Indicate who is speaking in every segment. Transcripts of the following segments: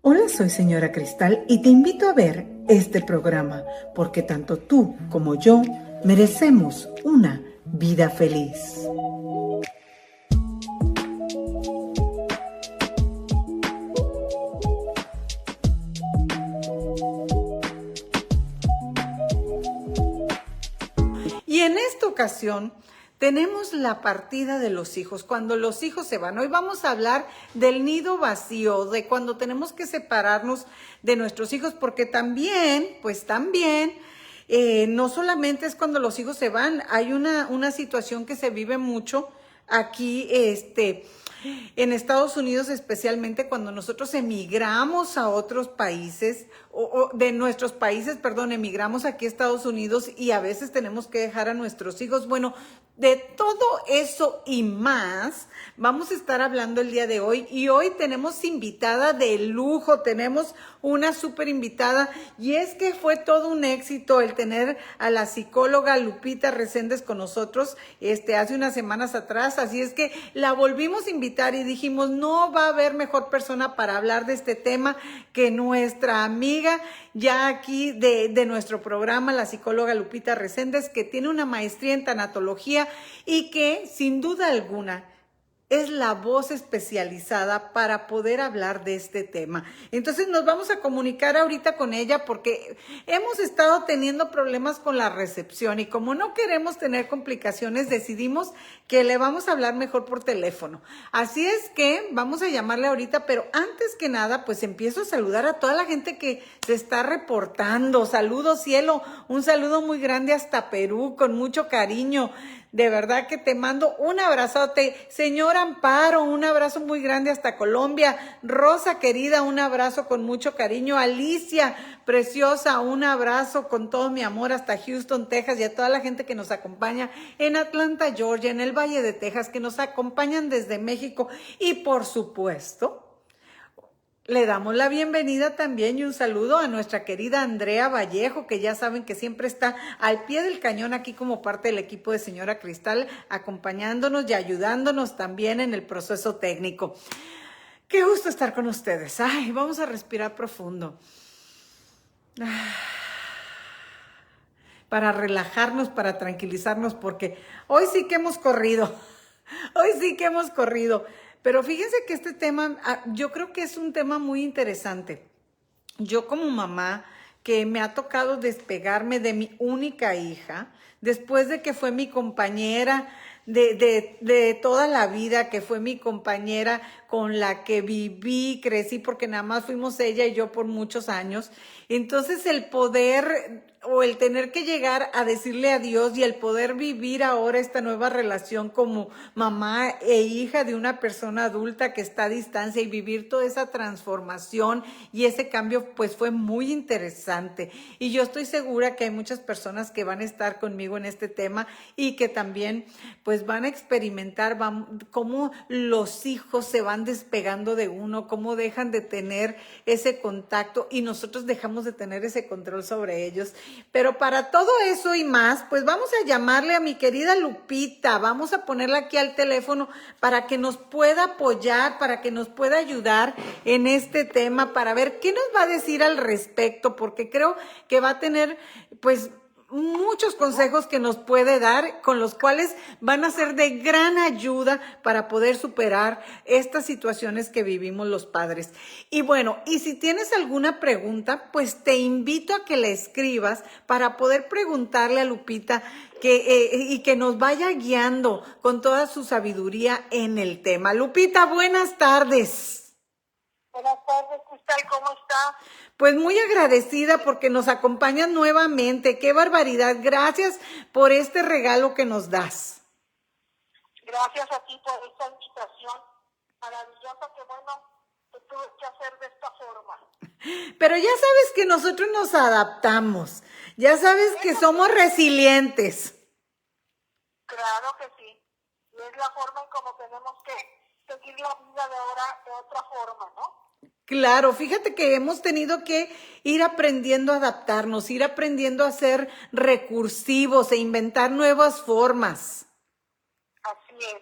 Speaker 1: Hola, soy señora Cristal y te invito a ver este programa porque tanto tú como yo merecemos una vida feliz. Y en esta ocasión tenemos la partida de los hijos, cuando los hijos se van. Hoy vamos a hablar del nido vacío, de cuando tenemos que separarnos de nuestros hijos, porque también, no solamente es cuando los hijos se van, hay una situación que se vive mucho aquí, en Estados Unidos, especialmente cuando nosotros emigramos a otros países, o de nuestros países, perdón, emigramos aquí a Estados Unidos y a veces tenemos que dejar a nuestros hijos. Bueno, de todo eso y más vamos a estar hablando el día de hoy, y hoy tenemos invitada de lujo, tenemos una súper invitada, y es que fue todo un éxito el tener a la psicóloga Lupita Reséndez con nosotros hace unas semanas atrás, así es que la volvimos a invitar y dijimos, no va a haber mejor persona para hablar de este tema que nuestra amiga ya aquí de nuestro programa, la psicóloga Lupita Reséndez, que tiene una maestría en tanatología y que sin duda alguna es la voz especializada para poder hablar de este tema. Entonces nos vamos a comunicar ahorita con ella porque hemos estado teniendo problemas con la recepción y como no queremos tener complicaciones, decidimos que le vamos a hablar mejor por teléfono. Así es que vamos a llamarle ahorita, pero antes que nada, pues empiezo a saludar a toda la gente que se está reportando. Saludos, cielo, un saludo muy grande hasta Perú, con mucho cariño. De verdad que te mando un abrazote. Señor Amparo, un abrazo muy grande hasta Colombia. Rosa querida, un abrazo con mucho cariño. Alicia, preciosa, un abrazo con todo mi amor hasta Houston, Texas, y a toda la gente que nos acompaña en Atlanta, Georgia, en el Valle de Texas, que nos acompañan desde México. Y por supuesto, le damos la bienvenida también y un saludo a nuestra querida Andrea Vallejo, que ya saben que siempre está al pie del cañón aquí como parte del equipo de Señora Cristal, acompañándonos y ayudándonos también en el proceso técnico. Qué gusto estar con ustedes. Ay, vamos a respirar profundo. Para relajarnos, para tranquilizarnos, porque hoy sí que hemos corrido. Hoy sí que hemos corrido. Pero fíjense que este tema, yo creo que es un tema muy interesante. Yo como mamá, que me ha tocado despegarme de mi única hija, después de que fue mi compañera de toda la vida, que fue mi compañera con la que viví, crecí, porque nada más fuimos ella y yo por muchos años. Entonces el poder o el tener que llegar a decirle adiós y el poder vivir ahora esta nueva relación como mamá e hija de una persona adulta que está a distancia y vivir toda esa transformación y ese cambio, pues fue muy interesante. Y yo estoy segura que hay muchas personas que van a estar conmigo en este tema y que también pues van a experimentar cómo los hijos se van despegando de uno, cómo dejan de tener ese contacto y nosotros dejamos de tener ese control sobre ellos. Pero para todo eso y más, pues vamos a llamarle a mi querida Lupita, vamos a ponerla aquí al teléfono para que nos pueda apoyar, para que nos pueda ayudar en este tema, para ver qué nos va a decir al respecto, porque creo que va a tener pues muchos consejos que nos puede dar, con los cuales van a ser de gran ayuda para poder superar estas situaciones que vivimos los padres. Y bueno, y si tienes alguna pregunta, pues te invito a que la escribas para poder preguntarle a Lupita y que nos vaya guiando con toda su sabiduría en el tema. Lupita, buenas tardes.
Speaker 2: Buenas tardes, Cristal, ¿cómo está?
Speaker 1: Pues muy agradecida porque nos acompañas nuevamente. ¡Qué barbaridad! Gracias por este regalo que nos das.
Speaker 2: Gracias a ti por esta invitación maravillosa que, bueno, que tuve que hacer de esta forma.
Speaker 1: Pero ya sabes que nosotros nos adaptamos. Ya sabes que somos resilientes.
Speaker 2: Claro que sí. Y es la forma en cómo tenemos que seguir la vida de ahora de otra forma, ¿no?
Speaker 1: Claro, fíjate que hemos tenido que ir aprendiendo a adaptarnos, ir aprendiendo a ser recursivos e inventar nuevas formas.
Speaker 2: Así es.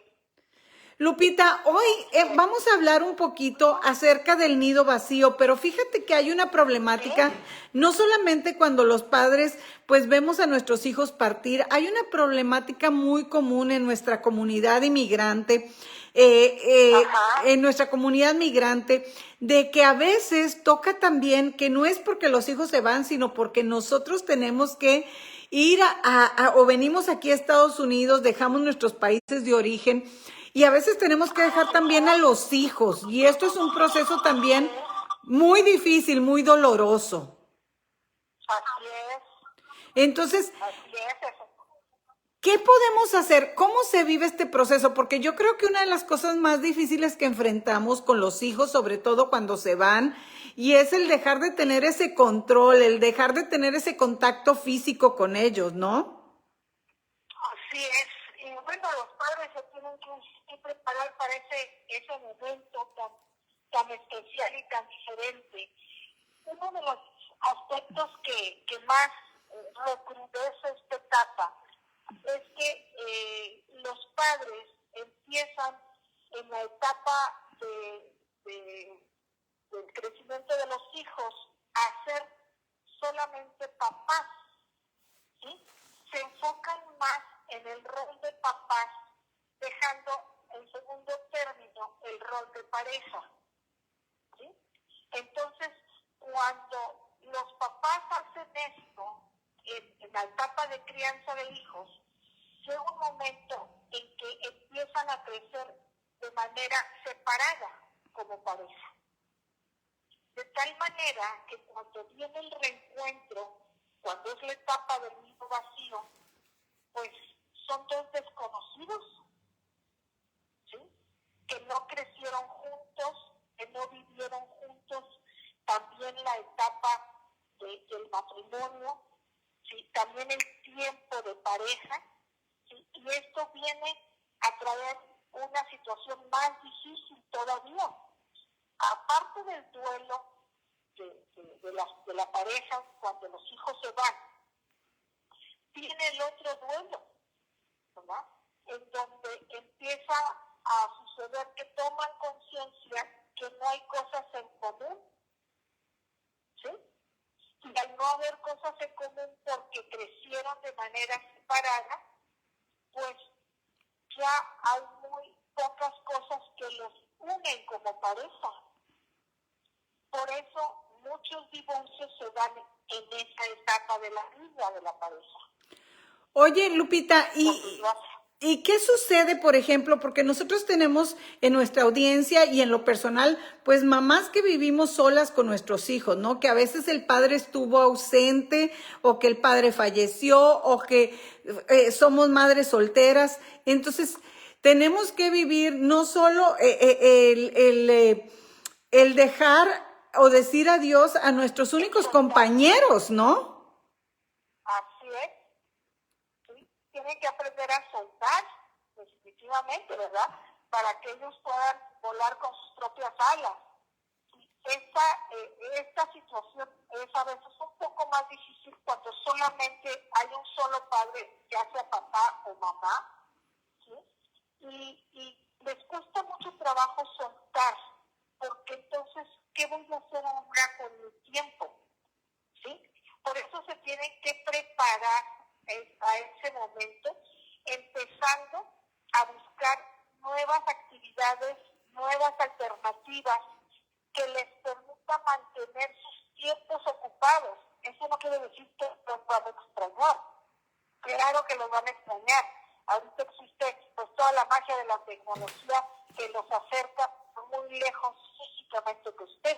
Speaker 1: Lupita, hoy vamos a hablar un poquito acerca del nido vacío, pero fíjate que hay una problemática, no solamente cuando los padres pues vemos a nuestros hijos partir, hay una problemática muy común en nuestra comunidad inmigrante, en nuestra comunidad migrante, de que a veces toca también que no es porque los hijos se van, sino porque nosotros tenemos que ir o venimos aquí a Estados Unidos, dejamos nuestros países de origen y a veces tenemos que dejar también a los hijos y esto es un proceso también muy difícil, muy doloroso.
Speaker 2: Así es,
Speaker 1: Entonces,
Speaker 2: así es.
Speaker 1: ¿qué podemos hacer? ¿Cómo se vive este proceso? Porque yo creo que una de las cosas más difíciles que enfrentamos con los hijos, sobre todo cuando se van, y es el dejar de tener ese control, el dejar de tener ese contacto físico con ellos, ¿no?
Speaker 2: Así es. Y bueno, los padres se tienen que preparar para ese momento tan especial y tan diferente. Uno de los aspectos que más recrudece esta etapa es que los padres empiezan en la etapa del crecimiento de los hijos a ser solamente papás, ¿sí? Se enfocan más en el rol de papás, dejando en segundo término el rol de pareja, ¿sí? Entonces, cuando los papás hacen esto en la etapa de crianza de hijos, llega un momento en que empiezan a crecer de manera separada como pareja. De tal manera que cuando viene el reencuentro, cuando es la etapa del nido vacío, pues son dos desconocidos, ¿sí? Que no crecieron juntos, que no vivieron juntos, también la etapa del matrimonio, ¿sí? También el tiempo de pareja, ¿sí? Y esto viene a traer una situación más difícil todavía. Aparte del duelo de la pareja cuando los hijos se van, viene el otro duelo, ¿verdad? En donde empieza a suceder que toman conciencia que no hay cosas en común, ¿sí? Y al no haber cosas en común porque crecieron de manera separada, pues ya hay muy pocas cosas que los unen como pareja. Por eso muchos divorcios se dan en esa etapa de la vida de la pareja.
Speaker 1: Oye, Lupita, ¿y qué sucede, por ejemplo? Porque nosotros tenemos en nuestra audiencia y en lo personal, pues mamás que vivimos solas con nuestros hijos, ¿no? Que a veces el padre estuvo ausente o que el padre falleció o que somos madres solteras. Entonces, tenemos que vivir no solo el dejar o decir adiós a nuestros únicos compañeros, ¿no?
Speaker 2: Así es. ¿Sí? Tienen que aprender a soltar, definitivamente, ¿verdad? Para que ellos puedan volar con sus propias alas. Y esta situación es a veces un poco más difícil cuando solamente hay un solo padre, ya sea papá o mamá, ¿sí? Y les cuesta mucho trabajo soltar, porque entonces, ¿qué voy a hacer ahora con mi tiempo? ¿Sí? Por eso se tienen que preparar a ese momento, empezando a buscar nuevas actividades, nuevas alternativas que les permitan mantener sus tiempos ocupados. Eso no quiere decir que los van a extrañar. Claro que los van a extrañar. Ahorita existe pues toda la magia de la tecnología que los acerca muy lejos físicamente de usted,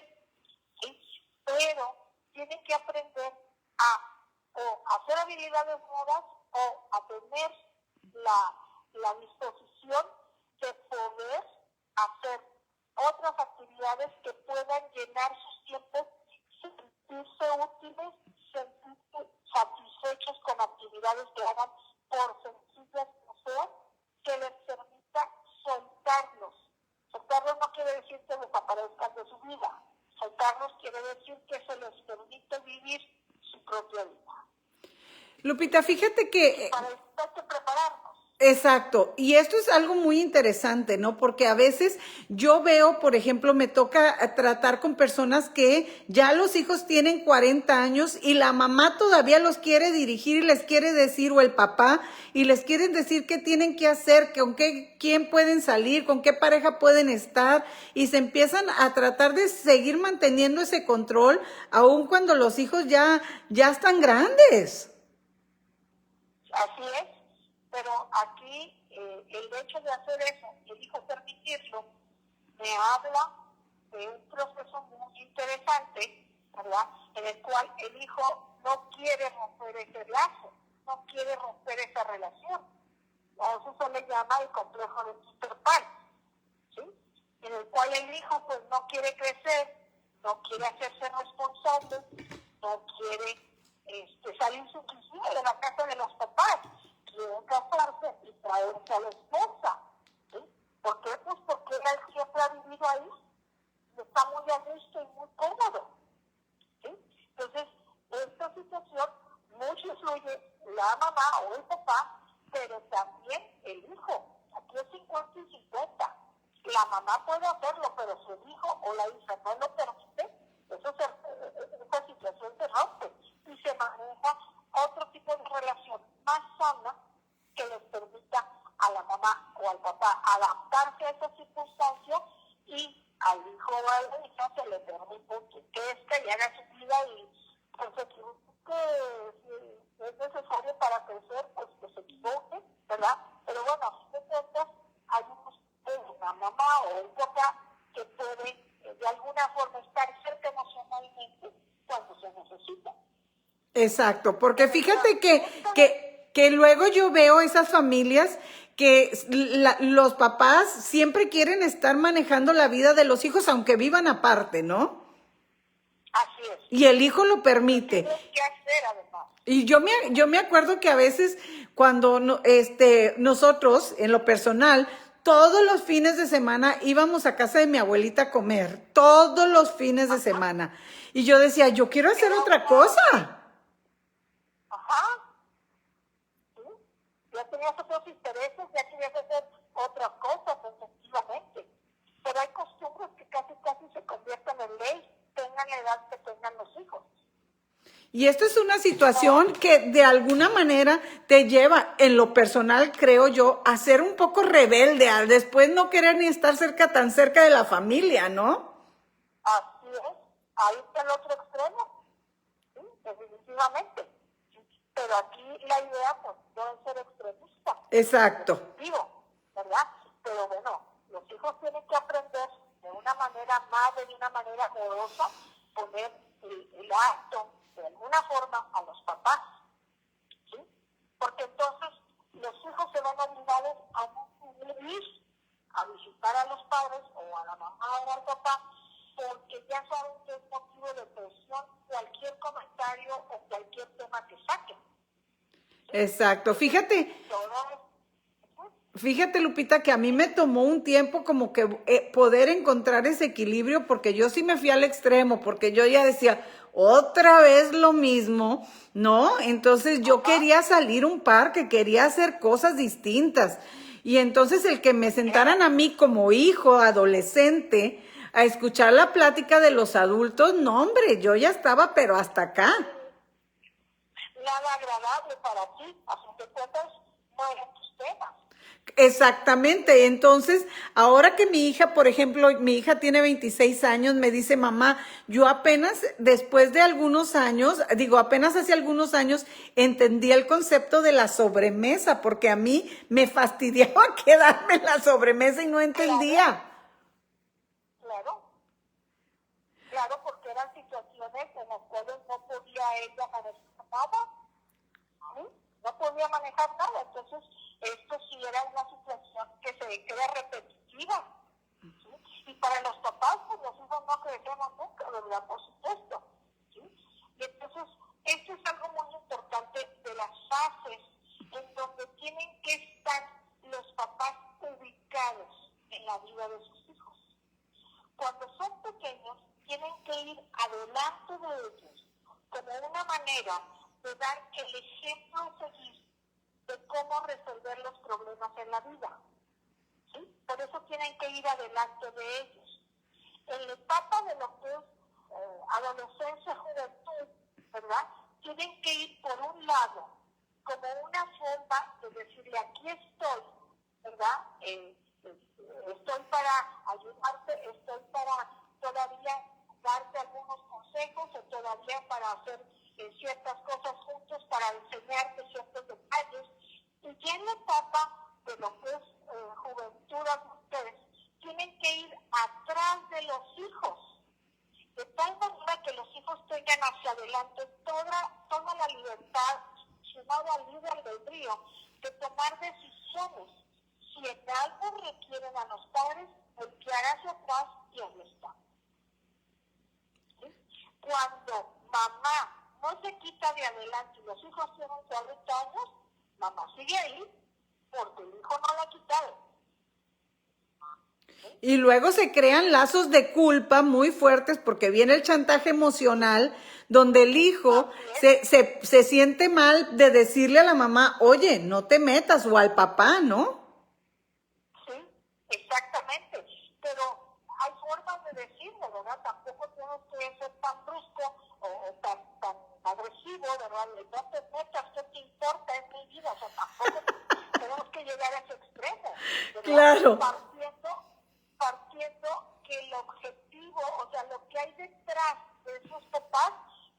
Speaker 2: ¿sí? Pero tienen que aprender o hacer habilidades nuevas o a tener la disposición de poder hacer otras actividades que puedan llenar sus tiempos, sentirse útiles, sentirse satisfechos con actividades que hagan por sencillas que sean, que les permita soltarlos. Soltarlos no quiere decir que desaparezcan de su vida. Soltarlos quiere decir que se les permite vivir su propia vida.
Speaker 1: Lupita, fíjate que
Speaker 2: Para esto hay que prepararnos.
Speaker 1: Exacto, y esto es algo muy interesante, ¿no? Porque a veces yo veo, por ejemplo, me toca tratar con personas que ya los hijos tienen 40 años y la mamá todavía los quiere dirigir y les quiere decir, o el papá, y les quieren decir qué tienen que hacer, con qué, quién pueden salir, con qué pareja pueden estar, y se empiezan a tratar de seguir manteniendo ese control, aun cuando los hijos ya están grandes.
Speaker 2: Así es, pero aquí el hecho de hacer eso, el hijo permitirlo, me habla de un proceso muy interesante, ¿verdad? En el cual el hijo no quiere romper ese lazo, no quiere romper esa relación. A eso se le llama el complejo de Peter Pan, ¿sí? En el cual el hijo pues no quiere crecer, no quiere hacerse responsable, no quiere salirse inclusive de la casa de los papás, quiere casarse y traerse a la esposa, ¿sí? ¿Por qué? Pues porque él siempre ha vivido ahí y está muy a gusto y muy cómodo, ¿sí? Entonces, esta situación mucho influye la mamá o el papá, pero también el hijo. Aquí es 50 y 50. La mamá puede hacerlo, pero si el hijo o la hija no lo permite, esa situación se rompe y se maneja otro tipo de relación más sana que les permita a la mamá o al papá adaptarse a esa circunstancia y al hijo o a la hija se le permite que crezca y haga su vida y pues se equivoque si es necesario para crecer, pues que se equivoque, ¿verdad? Pero bueno, a fin de cuentas hay una mamá o un papá que puede de alguna forma estar cerca emocionalmente cuando se necesita.
Speaker 1: Exacto, porque fíjate que luego yo veo esas familias que los papás siempre quieren estar manejando la vida de los hijos aunque vivan aparte, ¿no?
Speaker 2: Así es.
Speaker 1: Y el hijo lo permite.
Speaker 2: Tienes que hacer además.
Speaker 1: Y yo me acuerdo que a veces cuando nosotros, en lo personal, todos los fines de semana íbamos a casa de mi abuelita a comer, todos los fines de semana. Y yo decía, yo quiero hacer otra cosa.
Speaker 2: Ajá. ¿Sí? Ya tenías otros intereses, ya querías hacer otras cosas, efectivamente. Pero hay costumbres que casi se convierten en ley, tengan la edad que tengan los hijos.
Speaker 1: Y esto es una situación que de alguna manera te lleva, en lo personal creo yo, a ser un poco rebelde, a después no querer ni estar tan cerca de la familia, ¿no?
Speaker 2: Así es, ahí está el otro extremo, ¿sí? Definitivamente. ¿Sí? Pero aquí la idea pues debe ser extremista.
Speaker 1: Exacto.
Speaker 2: ¿Verdad? Pero bueno, los hijos tienen que aprender de una manera amable, de una manera amorosa, poner el acto de alguna forma a los papás, ¿sí? Porque entonces los hijos se van obligados a no ir a visitar a los padres o a la mamá o al papá, porque ya saben que es motivo de presión cualquier comentario o cualquier tema que saquen. ¿Sí?
Speaker 1: Exacto. Fíjate, Lupita, que a mí me tomó un tiempo como que poder encontrar ese equilibrio, porque yo sí me fui al extremo, porque yo ya decía, otra vez lo mismo, ¿no? Entonces yo quería salir a un parque, quería hacer cosas distintas. Y entonces el que me sentaran a mí como hijo, adolescente, a escuchar la plática de los adultos, no, hombre, yo ya estaba, pero hasta acá.
Speaker 2: Nada agradable para ti, a fin de cuentas, no eran tus temas.
Speaker 1: Exactamente, entonces ahora que mi hija, por ejemplo, mi hija tiene 26 años, me dice, mamá, yo apenas después de algunos años, apenas hace algunos años entendí el concepto de la sobremesa, porque a mí me fastidiaba quedarme en la sobremesa y no entendía.
Speaker 2: Claro, porque eran situaciones en las cuales no podía ella manejar nada, ¿sí? No podía manejar nada, entonces esto sí era una situación que se queda repetitiva, ¿sí? Y para los papás, pues los hijos no crecemos nunca, ¿verdad? Por supuesto, ¿sí? Y entonces, esto es algo muy importante de las fases en donde tienen que estar los papás ubicados en la vida de sus hijos. Cuando son pequeños, tienen que ir adelante de ellos como una manera de dar el ejemplo a seguir de cómo resolver los problemas en la vida. ¿Sí? Por eso tienen que ir adelante de ellos. En la etapa de lo que es adolescencia, juventud, ¿verdad? Tienen que ir por un lado, como una forma de decirle, aquí estoy, ¿verdad? Estoy para ayudarte, estoy para todavía darte algunos consejos, o todavía para hacer ciertas cosas juntos, para enseñarte ciertos detalles. Y ya en la etapa de lo que es juventud, ustedes tienen que ir atrás de los hijos, de tal manera que los hijos tengan hacia adelante toda la libertad, sumada al libre albedrío, de tomar decisiones. Si en algo requieren a los padres, voltear hacia atrás y ahí está. ¿Sí? Cuando mamá no se quita de adelante y los hijos tienen 40 años, mamá sigue ahí porque el hijo no la ha quitado.
Speaker 1: Y luego se crean lazos de culpa muy fuertes porque viene el chantaje emocional donde el hijo se siente mal de decirle a la mamá, oye, no te metas, o al papá, ¿no?
Speaker 2: Sí, exactamente. Pero hay formas de decirlo, ¿verdad? Tampoco tienes que ser tan brusco o tan agresivo, ¿verdad? No te metas, ¿qué te importa? Es mi vida. O sea, tampoco tenemos que llegar a ese extremo, ¿verdad?
Speaker 1: Claro.
Speaker 2: Partiendo que el objetivo, o sea, lo que hay detrás de esos papás,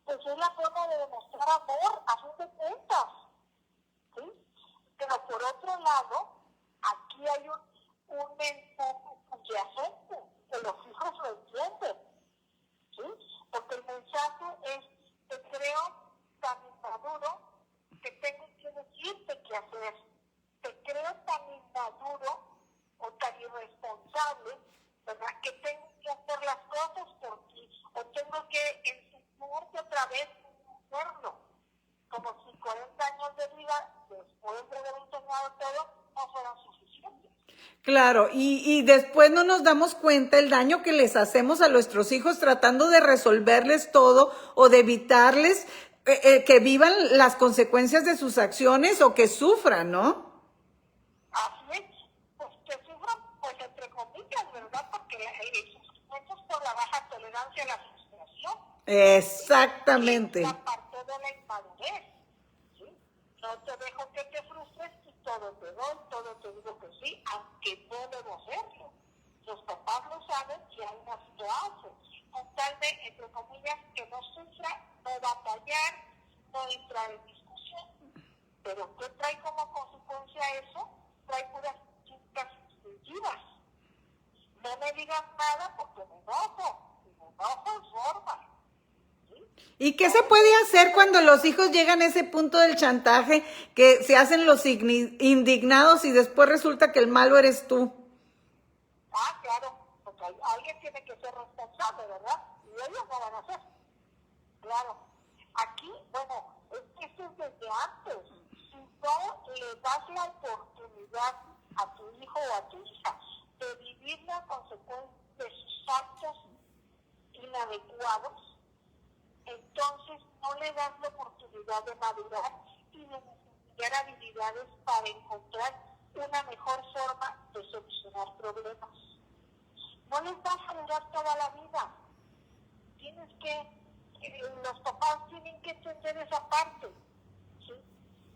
Speaker 2: pues es la forma de demostrar amor, a fin de cuentas. ¿Sí? Pero por otro lado, aquí hay un mensaje subyacente, que los hijos lo entienden. ¿Sí? Porque el mensaje es, te creo tan inmaduro que tengo que decirte qué hacer. Te creo tan inmaduro o tan irresponsable, ¿verdad? Que tengo que hacer las cosas por ti, o tengo que enseñarte otra vez a hacerlo. Como si 40 años de vida, después de haber enseñado todo, no fueran suficientes.
Speaker 1: Claro, y después no nos damos cuenta el daño que les hacemos a nuestros hijos tratando de resolverles todo o de evitarles que vivan las consecuencias de sus acciones o que sufran, ¿no?
Speaker 2: Así es, pues que sufran, pues entre comillas, ¿verdad? Porque el sufrimiento es por la baja tolerancia a la frustración.
Speaker 1: Exactamente.
Speaker 2: Es la parte de la inmadurez. ¿Sí? No te dejo que te frustres y todo te doy, todo te digo que sí, aunque no debo hacerlo. Los papás lo saben y aún así lo hacen. Con tal de, entre comillas, que no sufra, no batallar, no entrar en discusión. Pero ¿qué trae como consecuencia eso? Trae puras críticas instintivas. No me digas nada porque me enojo. Y me enojo en forma. ¿Sí?
Speaker 1: ¿Y qué se puede hacer cuando los hijos llegan a ese punto del chantaje, que se hacen los indignados y después resulta que el malo eres tú?
Speaker 2: Ah, claro, porque alguien tiene que ser responsable, ¿verdad? Y ellos no van a ser. Claro. Aquí, bueno, es que esto es desde antes. Si no le das la oportunidad a tu hijo o a tu hija de vivir la consecuencia de sus actos inadecuados, entonces no le das la oportunidad de madurar y de desarrollar habilidades para encontrar una mejor forma de solucionar problemas. No les vas a durar toda la vida. Tienes que, los papás tienen que entender esa parte. ¿Sí?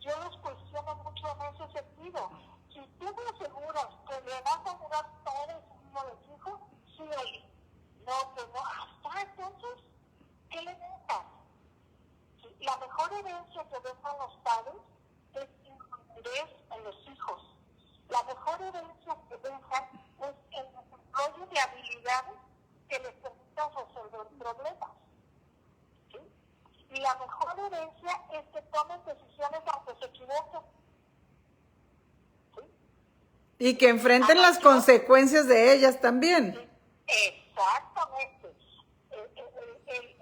Speaker 2: Yo los cuestiono mucho en ese sentido. Si tú me aseguras que le vas a durar todo el futuro de tu hijo, sí, oye. No, pues no, hasta entonces, ¿qué le dejas? ¿Sí? La mejor herencia que dejan los padres es interés en los hijos. La mejor herencia que dejan es el desarrollo de habilidades que les permitan resolver problemas. ¿Sí? Y la mejor herencia es que tomen decisiones aunque se equivoquen. ¿Sí?
Speaker 1: Y que enfrenten las consecuencias de ellas también.
Speaker 2: Exactamente.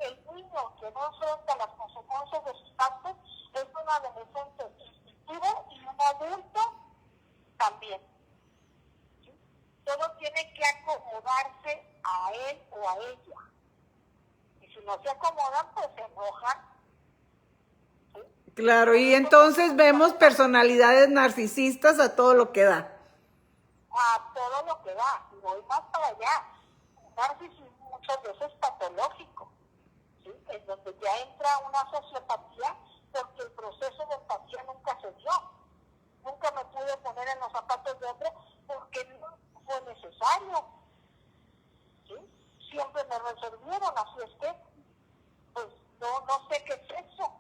Speaker 2: El niño que no enfrenta las consecuencias de sus actos es un adolescente instintivo y un adulto también. ¿Sí? Todo tiene que acomodarse a él o a ella. Y si no se acomodan, pues se enojan. ¿Sí?
Speaker 1: Claro, y entonces vemos personalidades narcisistas a todo lo que da.
Speaker 2: A todo lo que da, y voy más para allá. Un narcisismo muchas veces patológico, ¿sí? En donde ya entra una sociopatía, porque el proceso de empatía nunca se dio. Nunca me pude poner en los zapatos de otro porque no fue necesario, ¿sí? Siempre me resolvieron, así es que, pues, no sé qué es eso.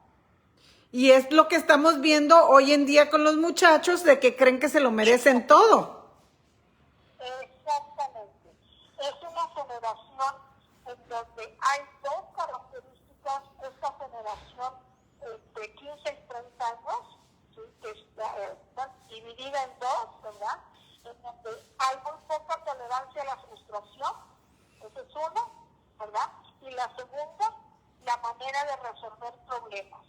Speaker 1: Y es lo que estamos viendo hoy en día con los muchachos de que creen que se lo merecen todo.
Speaker 2: Exactamente. Es una generación en donde hay dos características. Esta generación de 15 y 30 años, ¿sí? Que está dividida en dos, ¿verdad? En donde hay muy poca tolerancia a la frustración. Esa es una, ¿verdad? Y la segunda, la manera de resolver problemas.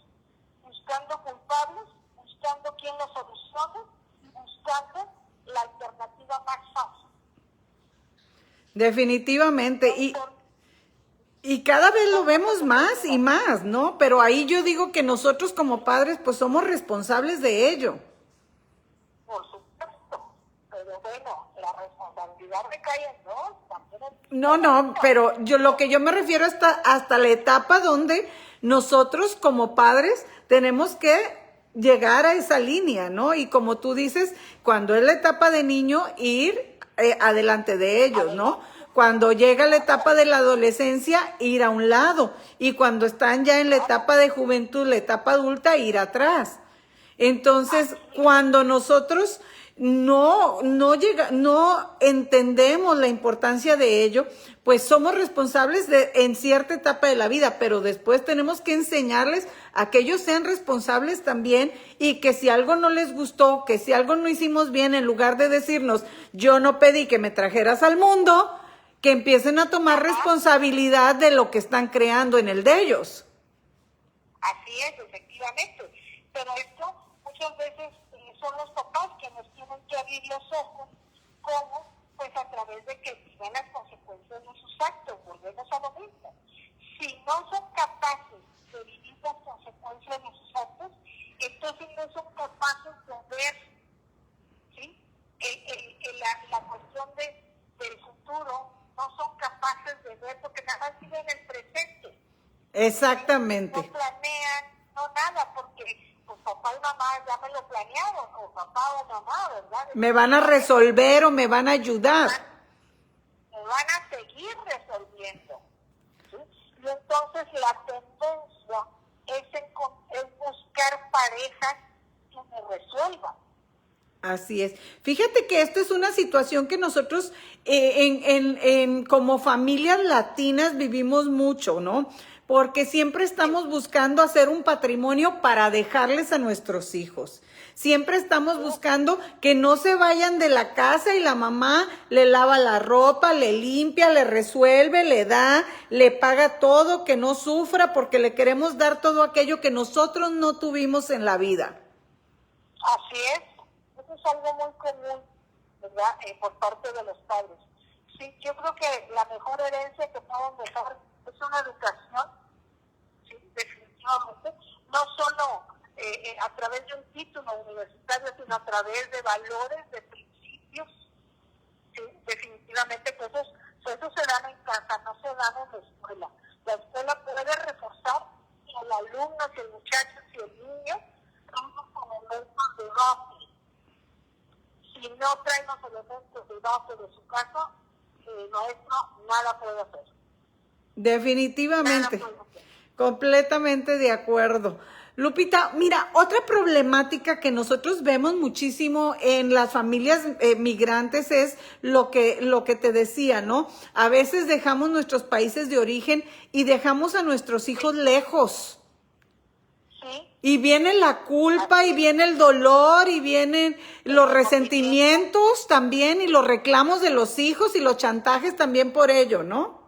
Speaker 2: Buscando culpables, buscando quién los solucione y buscando la alternativa más fácil.
Speaker 1: Definitivamente. Y cada vez lo vemos más y más, ¿no? Pero ahí yo digo que nosotros como padres pues somos responsables de ello.
Speaker 2: Por supuesto, pero bueno, la responsabilidad recae en dos, también
Speaker 1: No, pero lo que yo me refiero hasta la etapa donde nosotros como padres tenemos que llegar a esa línea, ¿no? Y como tú dices, cuando es la etapa de niño, ir adelante de ellos, ¿no? Cuando llega la etapa de la adolescencia, ir a un lado. Y cuando están ya en la etapa de juventud, la etapa adulta, ir atrás. Entonces, cuando nosotros no entendemos la importancia de ello, pues somos responsables en cierta etapa de la vida, pero después tenemos que enseñarles a que ellos sean responsables también y que si algo no les gustó, que si algo no hicimos bien, en lugar de decirnos, yo no pedí que me trajeras al mundo, que empiecen a tomar responsabilidad de lo que están creando en el de ellos.
Speaker 2: Así es, efectivamente. Pero esto muchas veces son los papás quienes tienen que abrir los ojos, como pues a través de que vivan las consecuencias de sus actos. Volvemos a lo mismo. Si no son capaces de vivir las consecuencias de sus actos, entonces no son capaces de ver, ¿sí? La cuestión del futuro, no son capaces de ver porque nada más viven el presente.
Speaker 1: Exactamente.
Speaker 2: No planean, no nada, porque pues papá y mamá ya me lo planearon, o papá o mamá, ¿verdad?
Speaker 1: Me van a resolver o me van a ayudar.
Speaker 2: Me van a seguir resolviendo, ¿sí? Y entonces la tendencia es buscar parejas que me resuelvan.
Speaker 1: Así es. Fíjate que esto es una situación que nosotros como familias latinas vivimos mucho, ¿no? Porque siempre estamos buscando hacer un patrimonio para dejarles a nuestros hijos. Siempre estamos buscando que no se vayan de la casa y la mamá le lava la ropa, le limpia, le resuelve, le da, le paga todo, que no sufra porque le queremos dar todo aquello que nosotros no tuvimos en la vida.
Speaker 2: Así es. Eso es algo muy común, ¿verdad? Por parte de los padres. Sí, yo creo que la mejor herencia que pueden dejar es una educación, sí, definitivamente, no solo a través de un título universitario, sino a través de valores, de principios, sí, definitivamente que esos se dan en casa, no se dan en la escuela. La escuela puede reforzar si el alumno, si el muchacho, si el niño trae los elementos de base. Si no trae los elementos de base de su casa, el maestro nada puede hacer.
Speaker 1: Definitivamente.
Speaker 2: Nada puede hacer.
Speaker 1: Completamente de acuerdo. Lupita, mira, otra problemática que nosotros vemos muchísimo en las familias migrantes es lo que te decía, ¿no? A veces dejamos nuestros países de origen y dejamos a nuestros hijos lejos.
Speaker 2: Sí.
Speaker 1: Y viene la culpa y viene el dolor y vienen los resentimientos también y los reclamos de los hijos y los chantajes también por ello, ¿no?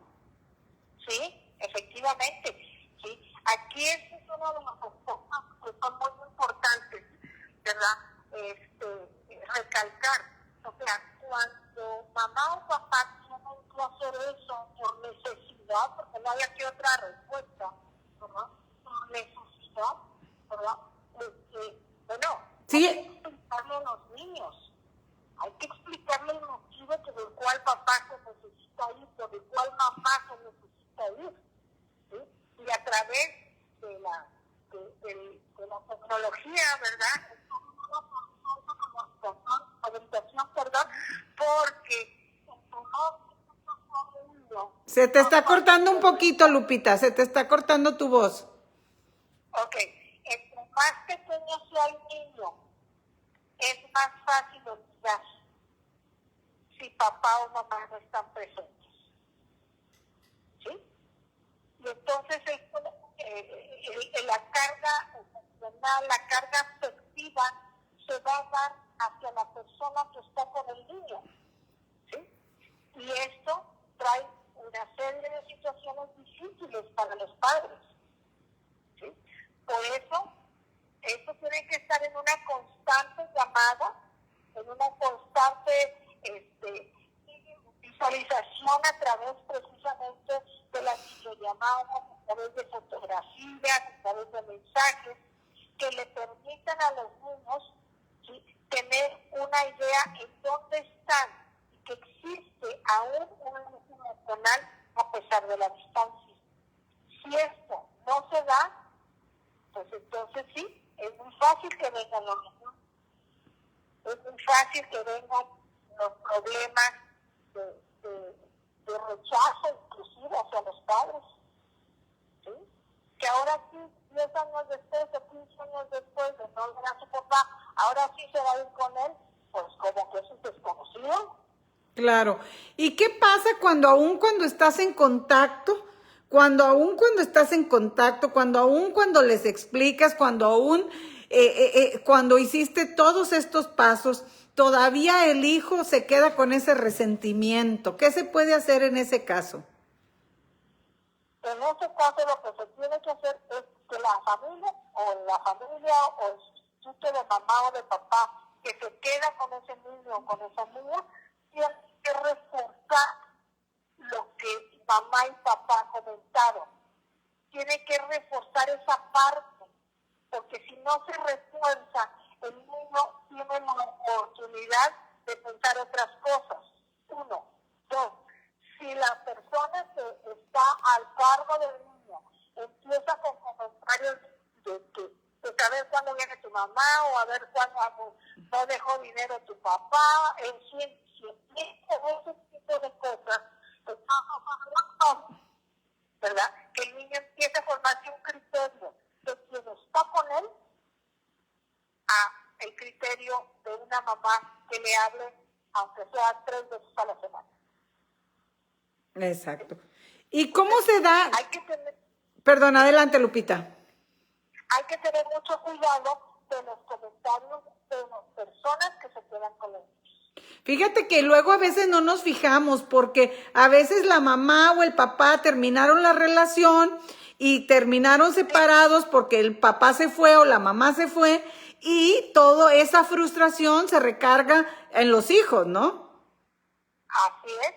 Speaker 2: Sí, efectivamente. Sí. Aquí es uno de los aspectos que son muy importantes, ¿verdad? Recalcar. O sea, cuando mamá o papá tienen que hacer eso por necesidad, porque no hay aquí otra respuesta, ¿verdad? Por necesidad, ¿verdad?
Speaker 1: Sí.
Speaker 2: Hay que explicarle a los niños, hay que explicarle el motivo por el cual papá se necesita ir, por el cual mamá se necesita ir, ¿sí? Y a través de la tecnología, ¿verdad? Orientación, perdón, porque
Speaker 1: Se te está cortando un poquito, Lupita, se te está cortando tu voz.
Speaker 2: ok, entre más pequeño sea el niño, es más fácil olvidar si papá o mamá no están presentes, ¿sí? Y entonces la carga emocional, la carga afectiva se va a dar hacia la persona que está con el niño, ¿sí? Y esto trae una serie de situaciones difíciles para los padres, ¿sí? Por eso, esto tiene que estar en una constante llamada, en una constante visualización a través precisamente de las videollamadas, a través de fotografías, a través de mensajes, que le permitan a los niños, ¿sí?, tener una idea en dónde están y que existe aún un lazo emocional a pesar de la distancia. Si esto no se da, pues entonces sí, es muy fácil que vengan los niños, es muy fácil que vengan los problemas de rechazo inclusive hacia los padres, ¿sí? Que ahora sí, 10 años después o 15 años después de no ver a su papá, ahora sí se va a ir con él, pues como que es un desconocido.
Speaker 1: Claro. ¿Y qué pasa cuando estás en contacto? Cuando cuando les explicas, cuando hiciste todos estos pasos, todavía el hijo se queda con ese resentimiento. ¿Qué se puede hacer en ese caso?
Speaker 2: En ese caso lo que se tiene que hacer es que la familia o el sustituto de mamá o de papá que se queda con ese niño o con esa niña tiene que reforzar lo que mamá y papá comentaron. Tiene que reforzar esa parte, porque si no se refuerza, el niño tiene la oportunidad de pensar otras cosas. 1, 2, si la persona que está al cargo del niño empieza con comentarios de saber cuándo viene tu mamá o a ver cuándo no dejó dinero tu papá, en fin, si empieza ese tipo de cosas, ¿verdad? Que el niño empiece a formarse un criterio de quien está con él a el criterio de una mamá que le hable, aunque sea 3 veces a la semana.
Speaker 1: Exacto. ¿Y cómo se da?
Speaker 2: Hay que tener,
Speaker 1: Perdón, adelante, Lupita.
Speaker 2: hay que tener mucho cuidado de los comentarios de las personas que se quedan con los niños.
Speaker 1: Fíjate que luego a veces no nos fijamos porque a veces la mamá o el papá terminaron la relación y terminaron separados porque el papá se fue o la mamá se fue y toda esa frustración se recarga en los hijos, ¿no?
Speaker 2: Así es,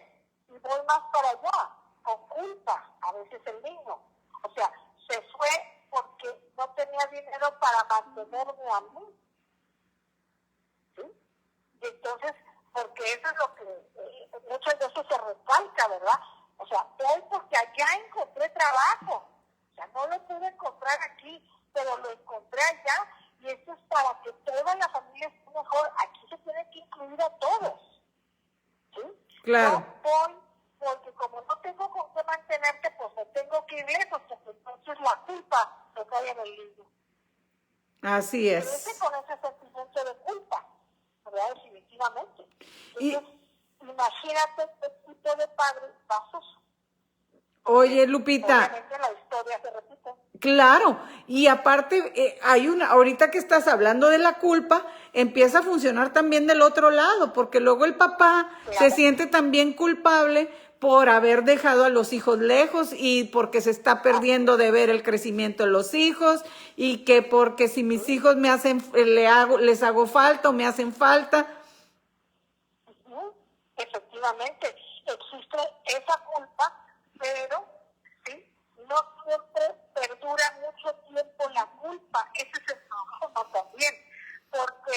Speaker 2: y voy más para allá, con culpa, a veces el niño. O sea, se fue porque no tenía dinero para mantenerme a mí. ¿Sí? Y entonces, porque eso es lo que muchas veces se recalca, ¿verdad? O sea, voy porque allá encontré trabajo. O sea, no lo pude encontrar aquí, pero lo encontré allá y esto es para que toda la familia esté mejor. Aquí se tiene que incluir a todos. ¿Sí?
Speaker 1: Claro.
Speaker 2: No voy porque como no tengo con qué mantenerte, pues me tengo que ir lejos, porque entonces la culpa recae en el niño.
Speaker 1: Así
Speaker 2: Crece
Speaker 1: es.
Speaker 2: con ese sentimiento de culpa, ¿verdad? Definitivamente.
Speaker 1: Y,
Speaker 2: Entonces, imagínate qué tipo de padre va a ser.
Speaker 1: oye, Lupita.
Speaker 2: Obviamente la historia se repite.
Speaker 1: Claro, y aparte ahorita que estás hablando de la culpa, empieza a funcionar también del otro lado, porque luego el papá se siente también culpable por haber dejado a los hijos lejos y porque se está perdiendo de ver el crecimiento de los hijos y que porque si mis hijos les hago falta o me hacen falta.
Speaker 2: Efectivamente, existe esa culpa, pero ¿sí? No siempre perdura mucho tiempo la culpa. Ese es el problema también, porque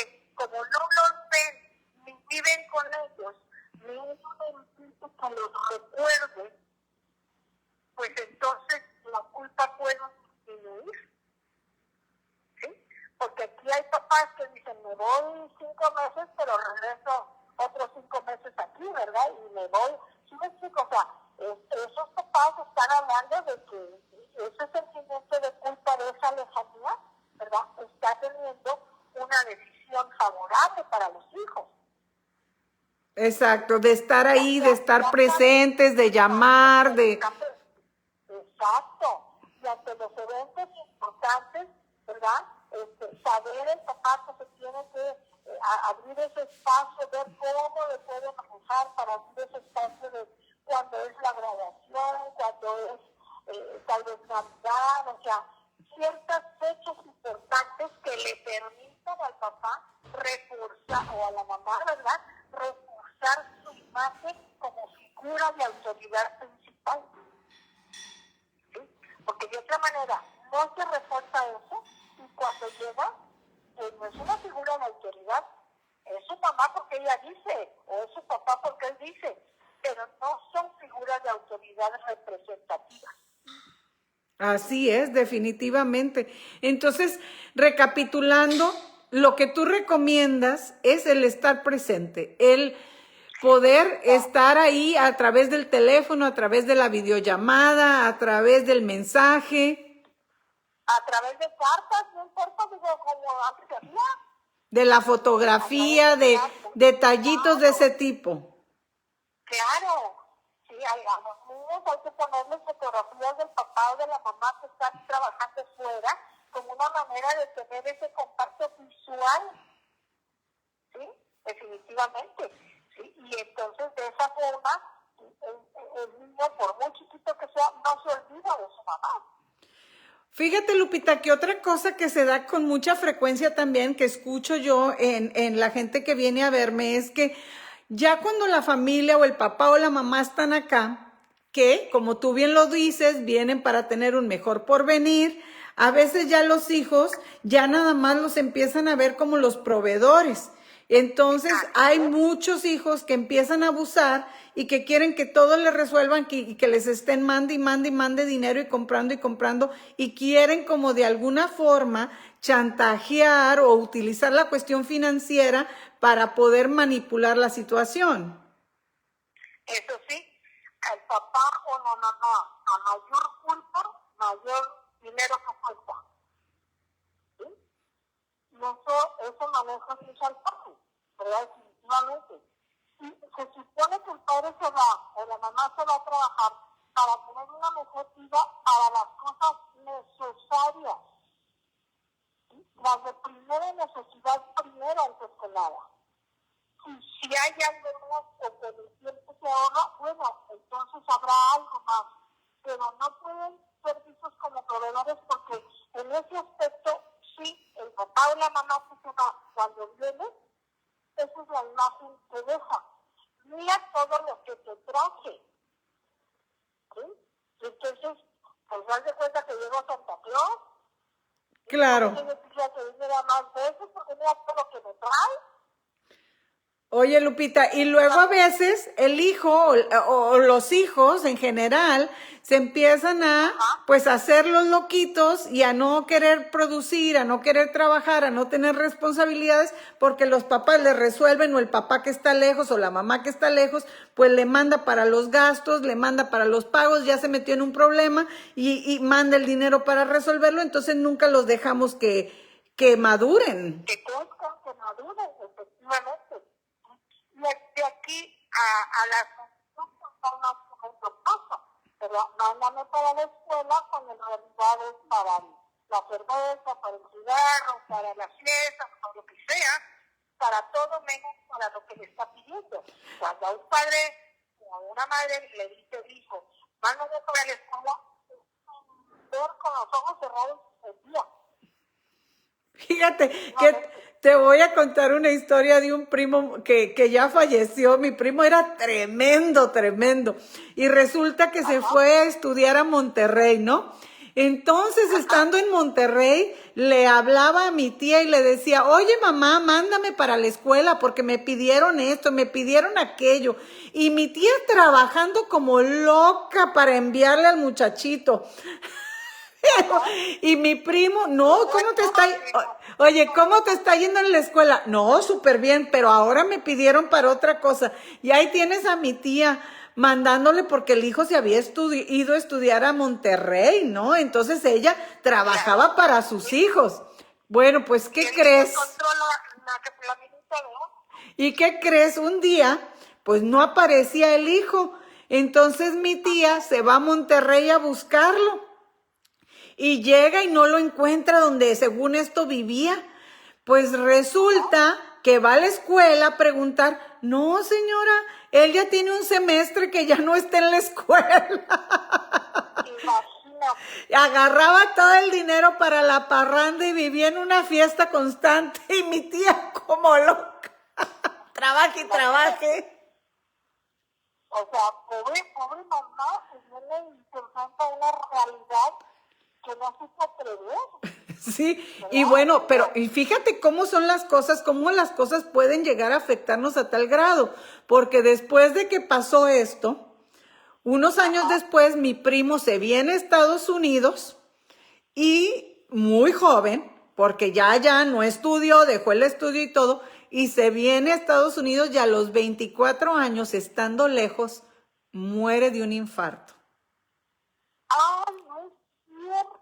Speaker 2: dicen, me voy 5 meses, pero regreso otros 5 meses aquí, ¿verdad? Y me voy, ¿sí me explico? O sea, esos papás están hablando de que ese sentimiento de culpa de esa lejanía, ¿verdad? Está teniendo una decisión favorable para los hijos.
Speaker 1: Exacto, de estar ahí, de estar presentes, de llamar, de...
Speaker 2: Exacto. Y ante los eventos importantes, ¿verdad? Saber el papá que se tiene que abrir ese espacio, ver cómo le puede manejar para abrir ese espacio de cuando es la graduación, cuando es tal vez Navidad, o sea, ciertas fechas importantes que le permitan al papá reforzar, o a la mamá, ¿verdad? Reforzar su imagen como figura de autoridad principal. ¿Sí? Porque de otra manera no se refuerza eso, y cuando llega, no es una figura de autoridad, es su mamá porque ella dice, o es su papá porque él dice, pero no son figuras de autoridad representativas.
Speaker 1: Así es, definitivamente. Entonces, recapitulando, lo que tú recomiendas es el estar presente, el poder estar ahí a través del teléfono, a través de la videollamada, a través del mensaje,
Speaker 2: A través de cartas, no importa, digo, como antes se hacía.
Speaker 1: de la fotografía, de detallitos de ese tipo.
Speaker 2: Claro, sí, a los niños hay que ponerles fotografías del papá o de la mamá que están trabajando fuera, como una manera de tener ese contacto visual, ¿sí? Definitivamente, ¿sí? Y entonces de esa forma, el niño, por muy chiquito que sea, no se olvida de su mamá.
Speaker 1: Fíjate, Lupita, que otra cosa que se da con mucha frecuencia también, que escucho yo en la gente que viene a verme, es que ya cuando la familia o el papá o la mamá están acá, que, como tú bien lo dices, vienen para tener un mejor porvenir, a veces ya los hijos ya nada más los empiezan a ver como los proveedores. Entonces hay muchos hijos que empiezan a abusar y que quieren que todo les resuelvan y que les estén mande y mande y mande dinero y comprando y quieren como de alguna forma chantajear o utilizar la cuestión financiera para poder manipular la situación.
Speaker 2: Eso sí, al papá o la mamá, a mayor culpa, mayor dinero que cuesta. ¿Sí? Y eso maneja mucho al padre, ¿verdad? Definitivamente. Y se supone que el padre se va, o la mamá se va a trabajar para tener una mejor vida para las cosas necesarias. ¿Sí? Las de primera necesidad, primero antes que nada. Si hay algo más o con el tiempo se ahorra, bueno, entonces habrá algo más. Pero no pueden ser vistos como proveedores porque en ese aspecto, sí, el papá o la mamá que se va cuando viene, esa es la imagen que deja. Mira todo lo que te traje. ¿Sí? Y entonces, pues das de cuenta que llegó Santa Claus.
Speaker 1: Claro.
Speaker 2: Y yo decía que viniera más veces porque mira todo lo que me trae.
Speaker 1: Oye, Lupita, y luego a veces el hijo o los hijos en general se empiezan a, pues, a hacer los loquitos y a no querer producir, a no querer trabajar, a no tener responsabilidades porque los papás les resuelven o el papá que está lejos o la mamá que está lejos, pues le manda para los gastos, le manda para los pagos, ya se metió en un problema y manda el dinero para resolverlo, entonces nunca los dejamos que maduren.
Speaker 2: Que crezcan, que maduren, efectivamente. De aquí a la son más como pasa, pero mándame para la escuela cuando en realidad es para la cerveza, para el cigarro, para las fiestas, para lo que sea, para todo menos para lo que le está pidiendo. Cuando a un padre o a una madre le dice al hijo, mándame para la escuela, ver con los ojos cerrados el día.
Speaker 1: Fíjate que te voy a contar una historia de un primo que ya falleció. Mi primo era tremendo, tremendo. Y resulta que se fue a estudiar a Monterrey, ¿no? Entonces, estando en Monterrey, le hablaba a mi tía y le decía, oye mamá, mándame para la escuela porque me pidieron esto, me pidieron aquello. Y mi tía trabajando como loca para enviarle al muchachito. Y mi primo, no, ¿cómo te está? Oye, ¿cómo te está yendo en la escuela? No, súper bien, pero ahora me pidieron para otra cosa. Y ahí tienes a mi tía mandándole porque el hijo se había ido a estudiar a Monterrey, ¿no? Entonces ella trabajaba para sus hijos. Bueno, pues, ¿qué crees?
Speaker 2: La minita, ¿no?
Speaker 1: ¿Y qué crees? Un día, pues no aparecía el hijo. Entonces mi tía se va a Monterrey a buscarlo. Y llega y no lo encuentra donde según esto vivía. Pues resulta que va a la escuela a preguntar, no señora, él ya tiene un semestre que ya no está en la escuela.
Speaker 2: Imagínate.
Speaker 1: Agarraba todo el dinero para la parranda y vivía en una fiesta constante y mi tía como loca. Trabaje y trabaje.
Speaker 2: O sea, pobre mamá, pues viene y se enfrenta a una realidad que no se puede atrever.
Speaker 1: Sí, y bueno, pero y fíjate cómo son las cosas, cómo las cosas pueden llegar a afectarnos a tal grado, porque después de que pasó esto, unos años después mi primo se viene a Estados Unidos y muy joven, porque ya no estudió, dejó el estudio y todo, y se viene a Estados Unidos y a los 24 años, estando lejos, muere de un infarto.
Speaker 2: ¡Ay, no es cierto!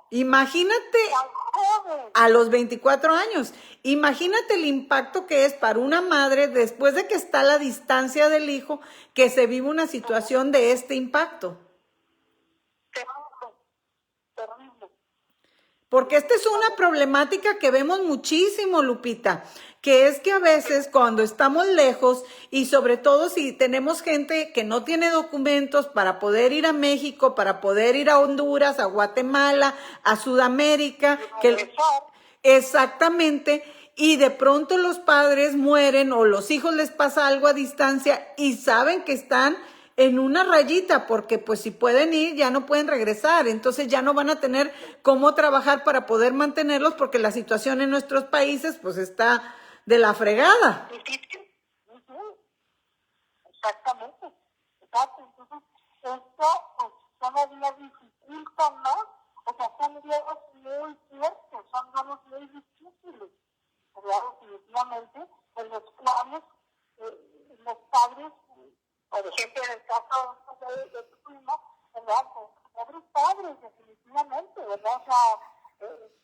Speaker 1: Imagínate
Speaker 2: ¡Tan joven!
Speaker 1: a los 24 años. Imagínate el impacto que es para una madre después de que está a la distancia del hijo, que se vive una situación de este impacto.
Speaker 2: Terrible, terrible.
Speaker 1: Porque esta es una problemática que vemos muchísimo, Lupita, que es que a veces cuando estamos lejos y sobre todo si tenemos gente que no tiene documentos para poder ir a México, para poder ir a Honduras, a Guatemala, a Sudamérica, que exactamente, y de pronto los padres mueren o los hijos les pasa algo a distancia y saben que están en una rayita, porque pues si pueden ir ya no pueden regresar, entonces ya no van a tener cómo trabajar para poder mantenerlos porque la situación en nuestros países pues está de la fregada.
Speaker 2: Difícil. Exactamente. Exacto. Entonces, esto pues todavía dificulta más, o sea, son diálogos muy fuertes, son diálogos muy difíciles, ¿verdad? Definitivamente, en los cuales los padres, por ejemplo, en el caso de tu primo, ¿verdad? Pues, pobres padres, definitivamente, ¿verdad? O sea,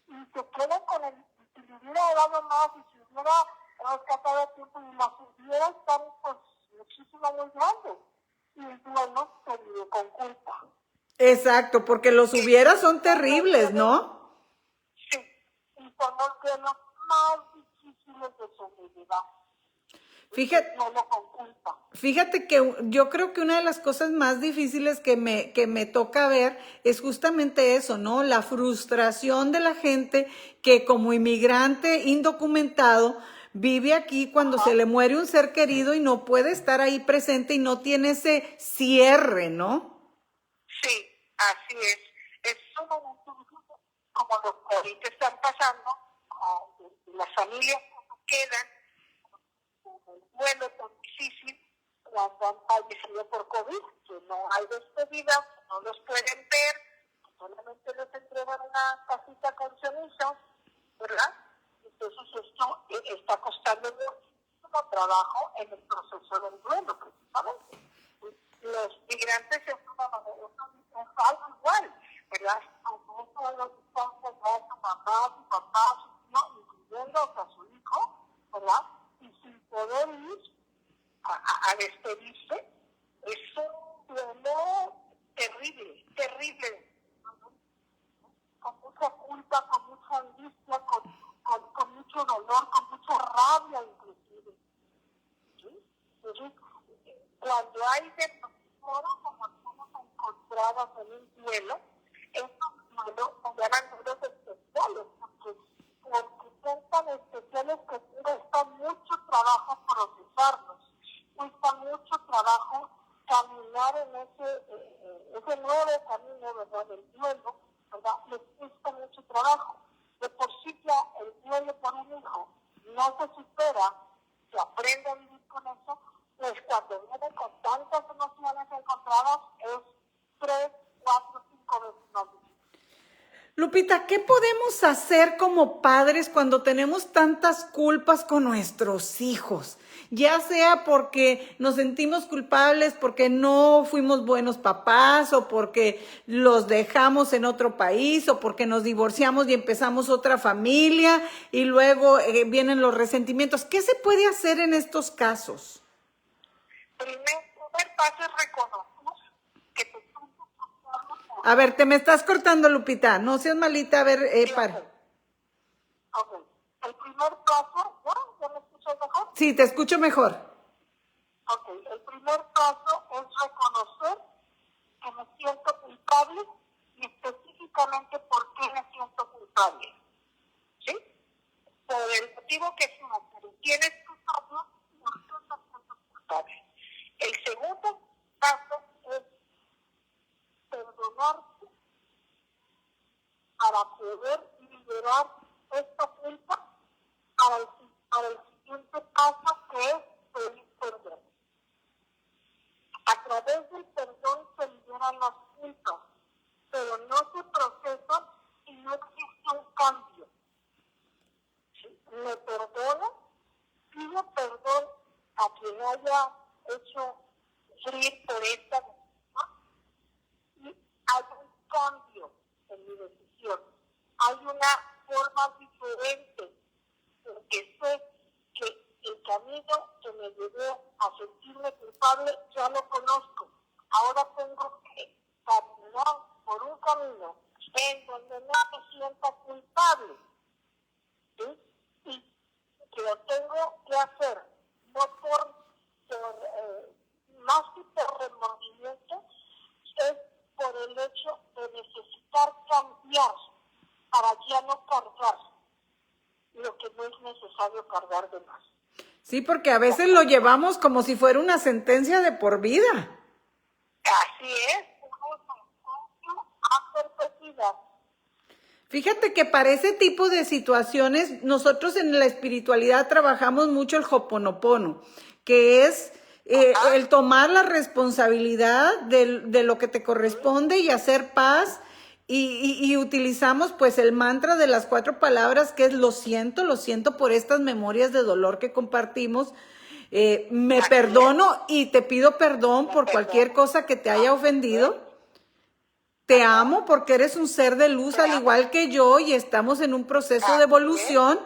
Speaker 2: y se quedan con el, si le hubiera dado más, y si hubiera rescatado a tiempo y las hubiera estado, pues, muchísimo muy grandes. Y bueno, se vive con culpa.
Speaker 1: Exacto, porque los hubieras son terribles, ¿no?
Speaker 2: Sí, y son los de los más difíciles de sobrellevar.
Speaker 1: Fíjate que yo creo que una de las cosas más difíciles que me toca ver es justamente eso, ¿no? La frustración de la gente que como inmigrante indocumentado vive aquí cuando se le muere un ser querido y no puede estar ahí presente y no tiene ese cierre, ¿no?
Speaker 2: Sí, así es. Es un momento como los que ahorita están pasando, las familias quedan con el duelo tan difícil cuando han fallecido por COVID, que no hay despedida, que no los pueden ver, que solamente les entregan una casita con ceniza, ¿verdad? Entonces esto está costando muchísimo trabajo en el proceso del duelo, precisamente. Los migrantes es algo igual, ¿verdad? Como todos los distancias de su mamá, su papá, su tío, incluyendo a su hijo, ¿verdad? Y sin poder ir a despedirse, es un duelo terrible, terrible, con mucha culpa, con mucha angustia, con mucho dolor, con mucha rabia inclusive. ¿Sí? Entonces, cuando hay de todo como estamos encontradas en un duelo, estos duelos se llaman duelos especiales, porque son tan especiales que cuesta mucho trabajo procesarlos, cuesta mucho trabajo caminar en ese nuevo camino, ¿verdad?, del duelo, ¿verdad? Les cuesta mucho trabajo. De por sí ya el duelo por un hijo no se supera, se aprende a vivir con eso, pues cuando viene con tantas emociones encontradas es 3, 4, 5 veces más difícil.
Speaker 1: Lupita, ¿qué podemos hacer como padres cuando tenemos tantas culpas con nuestros hijos? Ya sea porque nos sentimos culpables porque no fuimos buenos papás o porque los dejamos en otro país o porque nos divorciamos y empezamos otra familia y luego vienen los resentimientos. ¿Qué se puede hacer en estos casos?
Speaker 2: Primer paso es reconocer que te sientes culpable.
Speaker 1: A ver, te me estás cortando, Lupita. No seas malita. A ver, para.
Speaker 2: Ok. El primer paso, ¿ya me escuchas mejor?
Speaker 1: Sí, te escucho mejor.
Speaker 2: Ok. El primer paso es reconocer que me siento culpable y específicamente por qué me siento culpable. ¿Sí? Por el motivo que sea, pero tienes culpable y por qué me siento culpable. El segundo paso es perdonarte para poder liberar esta culpa para el siguiente paso que es pedir perdón. A través del perdón se liberan las culpas, pero no se procesan y no existe un cambio. ¿Sí? Me perdono, pido perdón a quien haya hecho sufrir por esta decisión y hay un cambio en mi decisión. Hay una forma diferente, porque sé que el camino que me llevó a sentirme culpable ya lo conozco. Ahora tengo que caminar por un camino en donde no me sienta culpable. ¿Sí? Y que lo tengo que hacer, no más que por remordimiento, es por el hecho de necesitar cambiar para ya no cargar lo que no es necesario cargar de más.
Speaker 1: Sí, porque a veces lo llevamos como si fuera una sentencia de por vida.
Speaker 2: Así es, una sentencia a perpetuidad.
Speaker 1: Fíjate que para ese tipo de situaciones, nosotros en la espiritualidad trabajamos mucho el Ho'oponopono, que es el tomar la responsabilidad de lo que te corresponde y hacer paz. Y utilizamos pues el mantra de las 4 palabras que es lo siento por estas memorias de dolor que compartimos. Me perdono y te pido perdón por cualquier cosa que te haya ofendido. Te amo porque eres un ser de luz al igual que yo y estamos en un proceso de evolución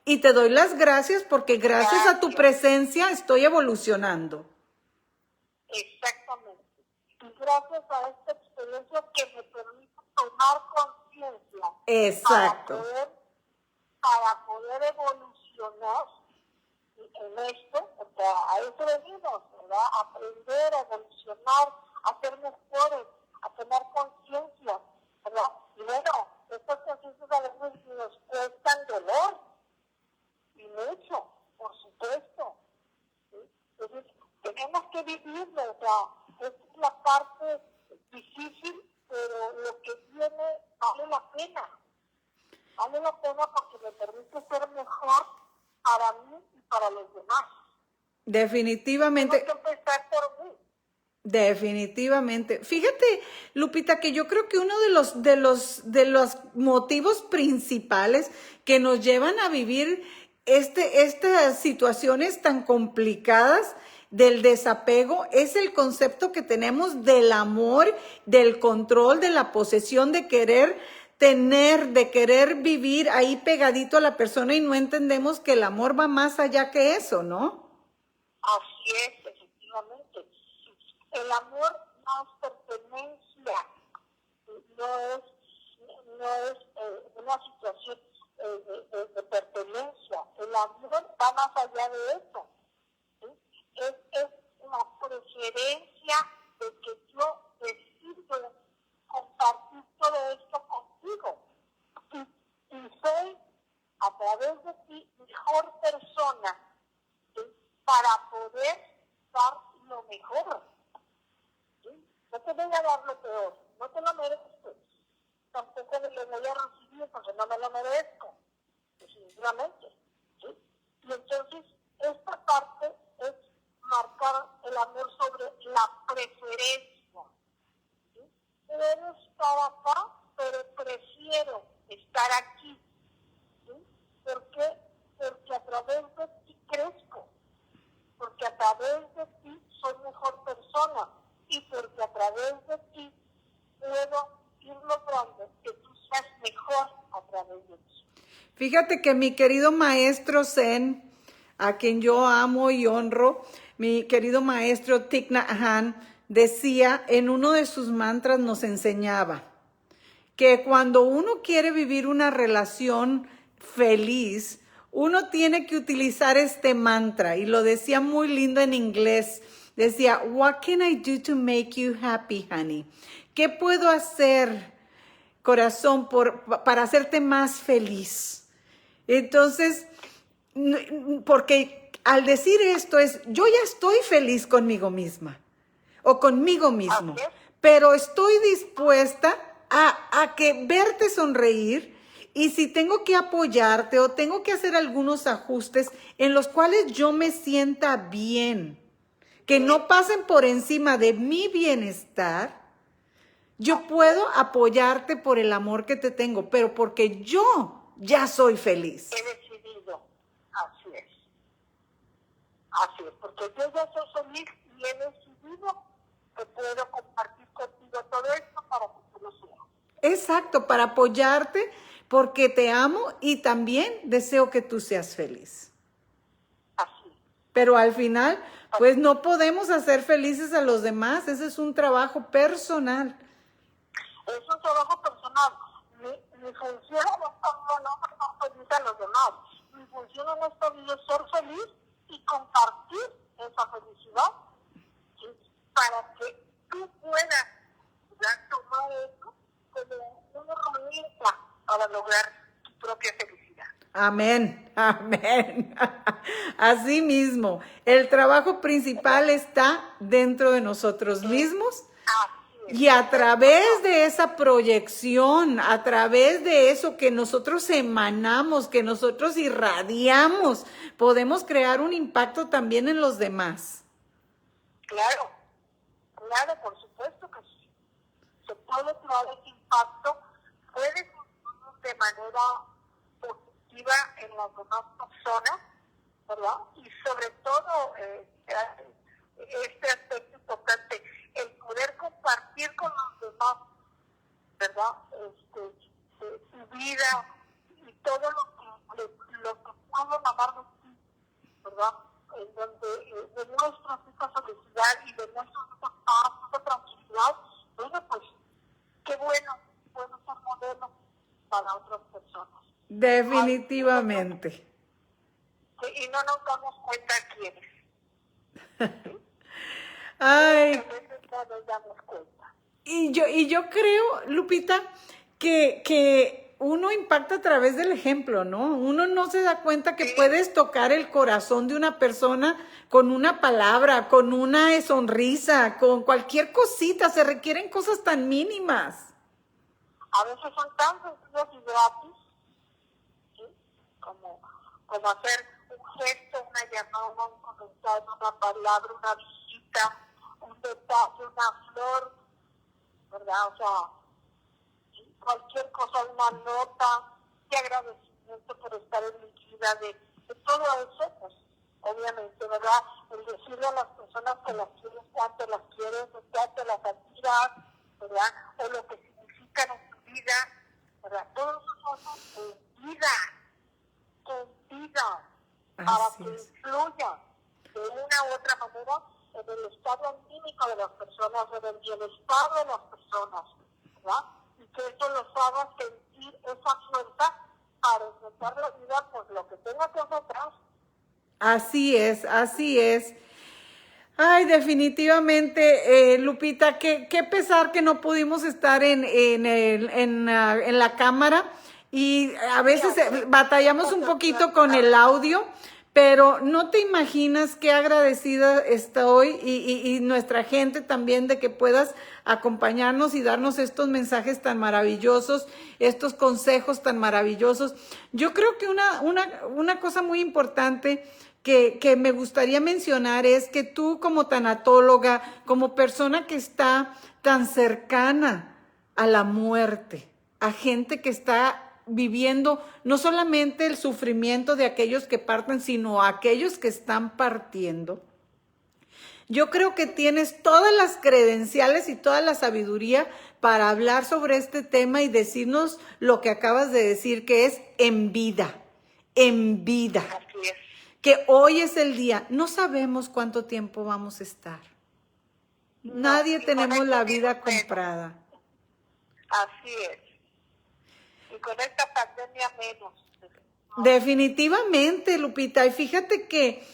Speaker 1: y te doy las gracias porque gracias a tu presencia estoy evolucionando.
Speaker 2: Exactamente. Y gracias a esta experiencia que me permite tomar conciencia.
Speaker 1: Exacto.
Speaker 2: Para poder evolucionar en esto, o sea, a eso venimos, ¿verdad? Aprender a evolucionar, a ser mejores, a tener conciencia, ¿verdad? Y bueno, estas conciencias a veces nos cuestan dolor, y mucho, por supuesto. ¿Sí? Entonces, tenemos que vivirlo, o sea, esta es la parte difícil, pero lo que viene vale la pena. Vale la pena porque me permite ser mejor para mí y para los demás.
Speaker 1: Definitivamente.
Speaker 2: Tengo que empezar por mí.
Speaker 1: Definitivamente. Fíjate, Lupita, que yo creo que uno de los motivos principales que nos llevan a vivir estas situaciones tan complicadas del desapego es el concepto que tenemos del amor, del control, de la posesión, de querer tener, de querer vivir ahí pegadito a la persona y no entendemos que el amor va más allá que eso, ¿no?
Speaker 2: Así es, efectivamente. El amor no es pertenencia, no es una situación de pertenencia. El amor va más allá de eso. ¿Sí? Es una preferencia de que yo decido compartir todo esto contigo. Y soy, a través de ti, mejor persona, ¿sí? Para poder dar lo mejor. ¿Sí? No te voy a dar lo peor, no te lo merezco. Tampoco me lo voy a recibir porque no me lo merezco, definitivamente. ¿Sí? Y entonces, esta parte es marcar el amor sobre la preferencia. ¿Sí? Puedo estar acá, pero prefiero estar aquí. ¿Sí? ¿Por qué? Porque a través de ti crezco, porque a través de ti soy mejor persona y porque a través de ti puedo ir logrando que tú seas mejor a través de ti.
Speaker 1: Fíjate que mi querido maestro Zen, a quien yo amo y honro, mi querido maestro Thich Nhat Hanh, decía en uno de sus mantras, nos enseñaba que cuando uno quiere vivir una relación feliz, uno tiene que utilizar este mantra, y lo decía muy lindo en inglés. Decía, what can I do to make you happy, honey? ¿Qué puedo hacer, corazón, para hacerte más feliz? Entonces, porque al decir esto yo ya estoy feliz conmigo misma o conmigo mismo,
Speaker 2: Así es.
Speaker 1: pero estoy dispuesta a que verte sonreír, y si tengo que apoyarte o tengo que hacer algunos ajustes en los cuales yo me sienta bien, que no pasen por encima de mi bienestar, yo puedo apoyarte por el amor que te tengo, pero porque yo ya soy feliz.
Speaker 2: He decidido, así es, porque yo ya soy feliz y he decidido que puedo compartir contigo todo esto para que tú lo seas.
Speaker 1: Exacto, para apoyarte, porque te amo y también deseo que tú seas feliz.
Speaker 2: Así.
Speaker 1: Pero al final, pues no podemos hacer felices a los demás, ese es un trabajo personal.
Speaker 2: Es un trabajo personal. Mi función en esta vida no es ser feliz a los demás. Mi función en esta vida es ser feliz y compartir esa felicidad, ¿sí? Para que tú puedas ya tomar eso como una herramienta para lograr tu propia felicidad.
Speaker 1: Amén, amén. Así mismo, el trabajo principal está dentro de nosotros mismos. Y a través de esa proyección, a través de eso que nosotros emanamos, que nosotros irradiamos, podemos crear un impacto también en los demás.
Speaker 2: Claro, por supuesto que sí. Se puede crear ese impacto, puede influir de manera positiva en las demás personas, ¿verdad? Y sobre todo, este aspecto importante, el poder compartir con los demás, ¿verdad? Su vida y todo lo que puede emanar de ti, ¿verdad? En donde demuestras esa felicidad y demuestras esa paz, esa tranquilidad. Bueno, pues, qué bueno, puede ser modelo para otras personas.
Speaker 1: Definitivamente.
Speaker 2: Y no nos damos cuenta quiénes.
Speaker 1: Ay.
Speaker 2: A veces no nos damos cuenta.
Speaker 1: Y yo creo, Lupita, que uno impacta a través del ejemplo, ¿no? Uno no se da cuenta que puedes tocar el corazón de una persona con una palabra, con una sonrisa, con cualquier cosita. Se requieren cosas tan mínimas.
Speaker 2: A veces son tan sencillas y gratis, ¿sí? Como hacer un gesto, una llamada, un comentario, una palabra, una visita, un detalle, una flor, ¿verdad? O sea, cualquier cosa, una nota de agradecimiento por estar en mi vida, de todo eso, pues, obviamente, ¿verdad? El decirle a las personas que las quieres, cuánto las quieres, cuánto las admiras, ¿verdad? O lo que significan en tu vida, ¿verdad? Todo eso es vida, para que influya de una u otra manera en el estado anímico de las personas, en el bienestar de las personas, ¿verdad? Y que eso los haga sentir esa fuerza para enfrentar la vida por lo que tenga que hacer atrás.
Speaker 1: Así es, así es. Ay, definitivamente, Lupita, qué pesar que no pudimos estar en la cámara, y a veces batallamos un poquito con el audio, pero no te imaginas qué agradecida estoy y nuestra gente también de que puedas acompañarnos y darnos estos mensajes tan maravillosos, estos consejos tan maravillosos. Yo creo que una cosa muy importante que me gustaría mencionar es que tú, como tanatóloga, como persona que está tan cercana a la muerte, a gente que está viviendo no solamente el sufrimiento de aquellos que parten, sino aquellos que están partiendo. Yo creo que tienes todas las credenciales y toda la sabiduría para hablar sobre este tema y decirnos lo que acabas de decir, que es en vida, en vida.
Speaker 2: Así es.
Speaker 1: Que hoy es el día. No sabemos cuánto tiempo vamos a estar. Nadie
Speaker 2: y
Speaker 1: tenemos
Speaker 2: con
Speaker 1: la
Speaker 2: esto
Speaker 1: vida
Speaker 2: digo menos.
Speaker 1: comprada.
Speaker 2: Así es. Y con esta pandemia menos.
Speaker 1: Definitivamente, Lupita. Y fíjate que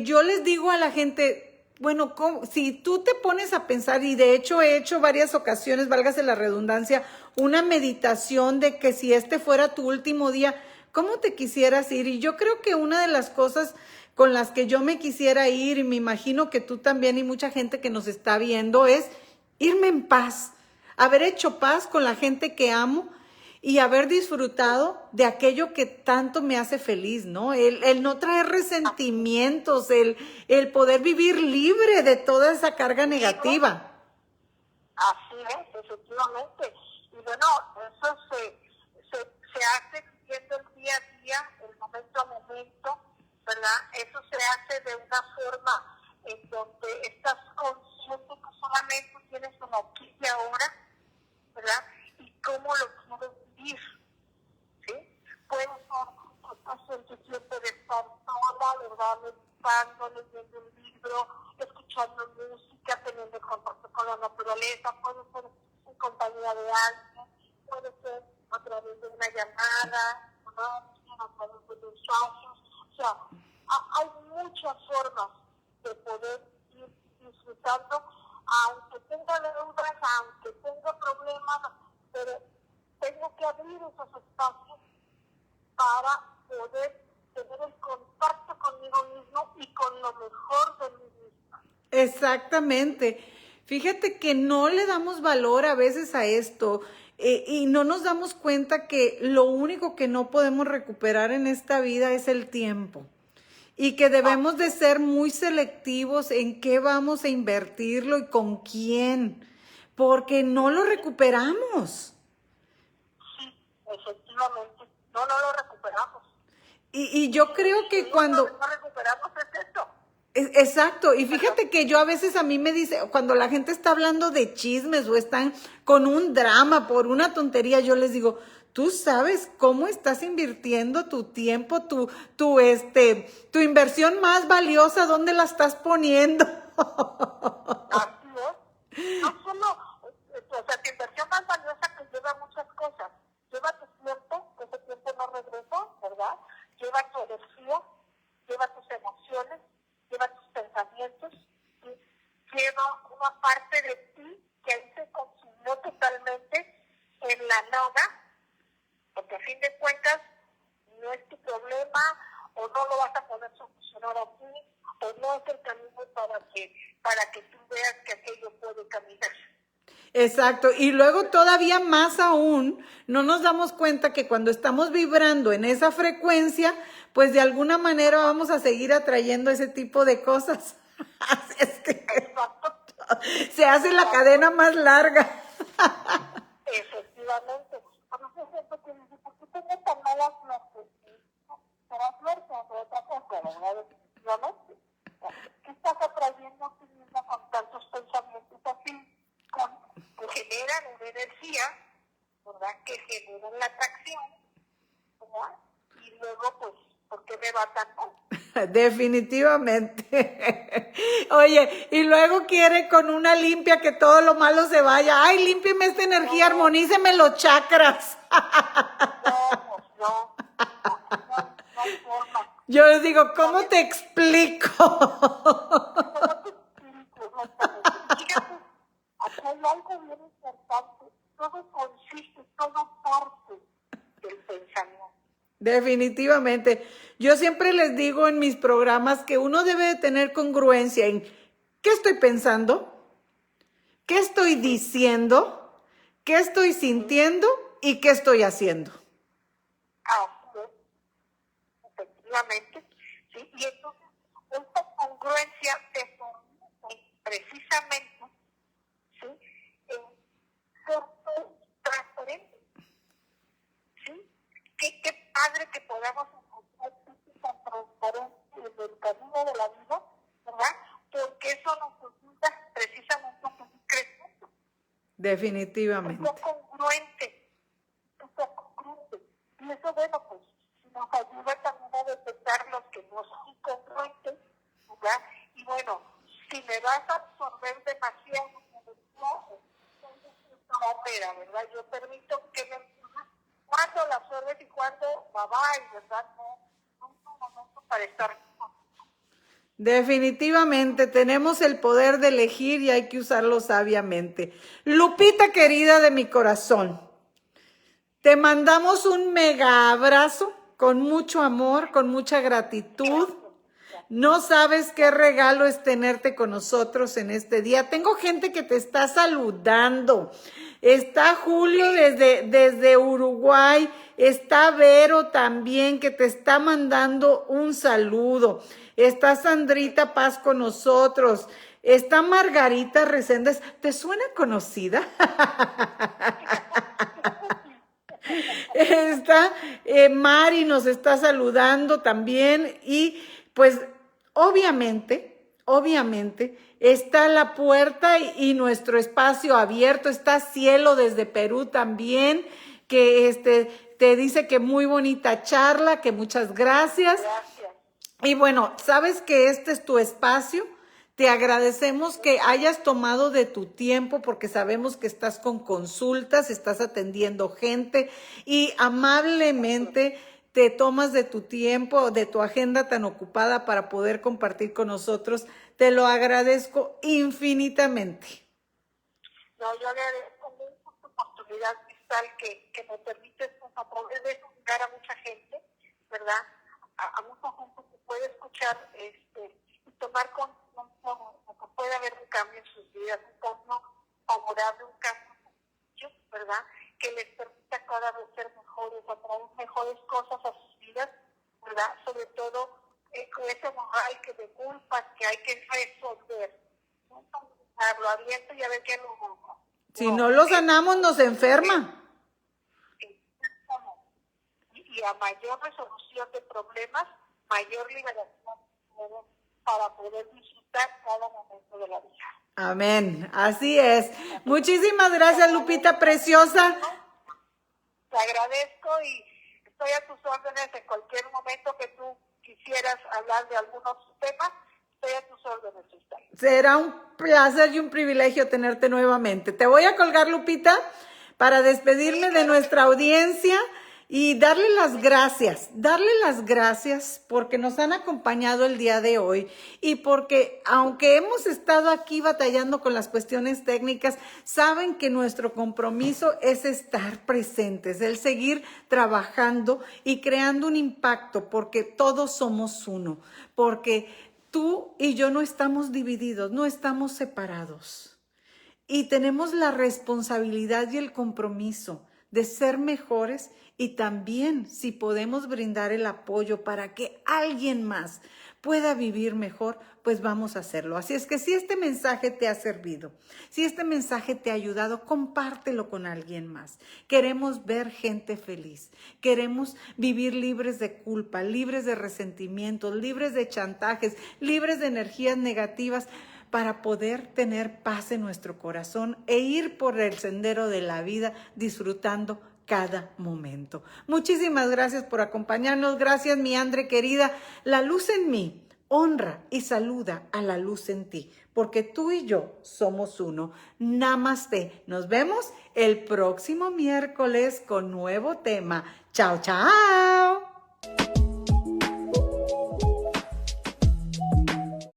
Speaker 1: yo les digo a la gente, bueno, si tú te pones a pensar, y de hecho he hecho varias ocasiones, válgase la redundancia, una meditación de que si este fuera tu último día, ¿cómo te quisieras ir? Y yo creo que una de las cosas con las que yo me quisiera ir, y me imagino que tú también y mucha gente que nos está viendo, es irme en paz, haber hecho paz con la gente que amo y haber disfrutado de aquello que tanto me hace feliz, ¿no? El no traer resentimientos, el poder vivir libre de toda esa carga negativa.
Speaker 2: Así es, efectivamente. Y bueno, eso se hace viviendo el día a día, el momento a momento, ¿verdad? Eso se hace de una forma en donde estás consciente que solamente tienes un aquí y ahora, ¿verdad? Y cómo lo quieres vivir, ¿sí? Puede ser que estás en tu tiempo de estar sola, ¿verdad? Meditando, leyendo un libro, escuchando música, teniendo contacto con la naturaleza, puede ser en compañía de alguien, puede ser a través de una llamada, ¿no? A través de mensajes. O sea, hay muchas formas de poder ir disfrutando, aunque tenga deudas, aunque tenga problemas, pero tengo que abrir esos espacios para poder tener el contacto conmigo mismo y con lo mejor de mí misma.
Speaker 1: Exactamente. Fíjate que no le damos valor a veces a esto y no nos damos cuenta que lo único que no podemos recuperar en esta vida es el tiempo y que debemos de ser muy selectivos en qué vamos a invertirlo y con quién, porque no lo recuperamos.
Speaker 2: Sí, efectivamente, no lo recuperamos.
Speaker 1: Y yo creo que cuando...
Speaker 2: No recuperamos es esto.
Speaker 1: Exacto, y fíjate que yo a mí me dice, cuando la gente está hablando de chismes o están con un drama por una tontería, yo les digo, tú sabes cómo estás invirtiendo tu tiempo, tu inversión más valiosa, ¿dónde la estás poniendo?
Speaker 2: Así es. No solo, o sea, tu inversión más valiosa que lleva muchas cosas. Lleva tu tiempo, que ese tiempo no regresa, ¿verdad? Lleva tu energía, lleva tus emociones, lleva tus pensamientos, ¿sí? Lleva una parte de ti que ahí se consumió totalmente en la nada, porque a fin de cuentas no es tu problema o no lo vas a poder solucionar así o no es el camino para que tú veas que aquello puede caminar.
Speaker 1: Exacto, y luego todavía más aún, no nos damos cuenta que cuando estamos vibrando en esa frecuencia, pues de alguna manera vamos a seguir atrayendo ese tipo de cosas. Así es que
Speaker 2: Exacto.
Speaker 1: se hace la cadena más larga.
Speaker 2: Efectivamente. A veces siento que dice, ¿por qué tengo tan mala suerte? ¿Será suerte o otra cosa, verdad? Efectivamente. ¿Qué estás atrayendo a ti mismo con tantos pensamientos así? Que generan una energía, ¿verdad? Que generan la atracción, ¿verdad? Y luego, pues, ¿por qué me va tan mal?
Speaker 1: Definitivamente. Oye, y luego quiere con una limpia que todo lo malo se vaya. Ay, límpieme esta energía, armoníceme los chakras.
Speaker 2: No hay forma.
Speaker 1: Yo les digo, ¿cómo te explico?
Speaker 2: ¿Cómo te explico? Exactamente. Fíjate, aquí hay algo bien importante. Todo consiste, todo parte del pensamiento.
Speaker 1: Definitivamente. Yo siempre les digo en mis programas que uno debe de tener congruencia en qué estoy pensando, qué estoy diciendo, qué estoy sintiendo y qué estoy haciendo.
Speaker 2: Así es, efectivamente. ¿Sí? Y entonces, esta congruencia te permite precisamente, ¿sí? Ser transparente. ¿Sí? padre que podamos encontrar esa transparencia en el camino de la vida, ¿verdad? Porque eso nos ayuda precisamente a seguir creciendo.
Speaker 1: Definitivamente.
Speaker 2: Es congruente. Y eso, bueno, pues nos ayuda también a detectar los que no son congruentes, ¿verdad? Y bueno, si me vas a absorber demasiado barrera, ¿verdad? Yo permito que me cuando la absorbes y cuando bye, ¿verdad? No es un momento para estar.
Speaker 1: Definitivamente tenemos el poder de elegir y hay que usarlo sabiamente. Lupita querida de mi corazón, te mandamos un mega abrazo con mucho amor, con mucha gratitud. No sabes qué regalo es tenerte con nosotros en este día. Tengo gente que te está saludando. Está Julio desde Uruguay. Está Vero también que te está mandando un saludo. Está Sandrita Paz con nosotros. Está Margarita Reséndez. ¿Te suena conocida? Está Mari nos está saludando también y pues obviamente está la puerta y nuestro espacio abierto. Está Cielo desde Perú también que te dice que muy bonita charla, que muchas gracias.
Speaker 2: Gracias.
Speaker 1: Y bueno, sabes que este es tu espacio. Te agradecemos que hayas tomado de tu tiempo porque sabemos que estás con consultas, estás atendiendo gente y amablemente te tomas de tu tiempo, de tu agenda tan ocupada para poder compartir con nosotros. Te lo agradezco infinitamente.
Speaker 2: No, yo agradezco mucho esta oportunidad, Cristal, que me permites a través de eso llegar a mucha gente, ¿verdad? A mucha gente que puede escuchar y tomar conciencia que puede haber un cambio en sus vidas, un cambio favorable, un cambio sencillo, ¿verdad? Que les permita cada vez ser mejores, atraer mejores cosas a sus vidas, ¿verdad? Sobre todo con ese moral que de culpas que hay que resolver. No lo aviento y a ver qué lo...
Speaker 1: Si no lo sanamos, nos enferma.
Speaker 2: Y a mayor resolución de problemas, mayor liberación para poder disfrutar cada momento de la vida.
Speaker 1: Amén, así es. Muchísimas gracias, Lupita preciosa.
Speaker 2: Te agradezco y estoy a tus órdenes en cualquier momento que tú quisieras hablar de algunos temas. Estoy a tus órdenes, Cristal.
Speaker 1: Será un placer y un privilegio tenerte nuevamente. Te voy a colgar, Lupita, para despedirme de nuestra audiencia y darle las gracias porque nos han acompañado el día de hoy y porque aunque hemos estado aquí batallando con las cuestiones técnicas, saben que nuestro compromiso es estar presentes, el seguir trabajando y creando un impacto porque todos somos uno, porque tú y yo no estamos divididos, no estamos separados y tenemos la responsabilidad y el compromiso de ser mejores y también si podemos brindar el apoyo para que alguien más pueda vivir mejor, pues vamos a hacerlo. Así es que si este mensaje te ha servido, si este mensaje te ha ayudado, compártelo con alguien más. Queremos ver gente feliz, queremos vivir libres de culpa, libres de resentimientos, libres de chantajes, libres de energías negativas, para poder tener paz en nuestro corazón e ir por el sendero de la vida disfrutando cada momento. Muchísimas gracias por acompañarnos. Gracias, mi Andre querida. La luz en mí honra y saluda a la luz en ti, porque tú y yo somos uno. Namaste. Nos vemos el próximo miércoles con nuevo tema. Chao, chao.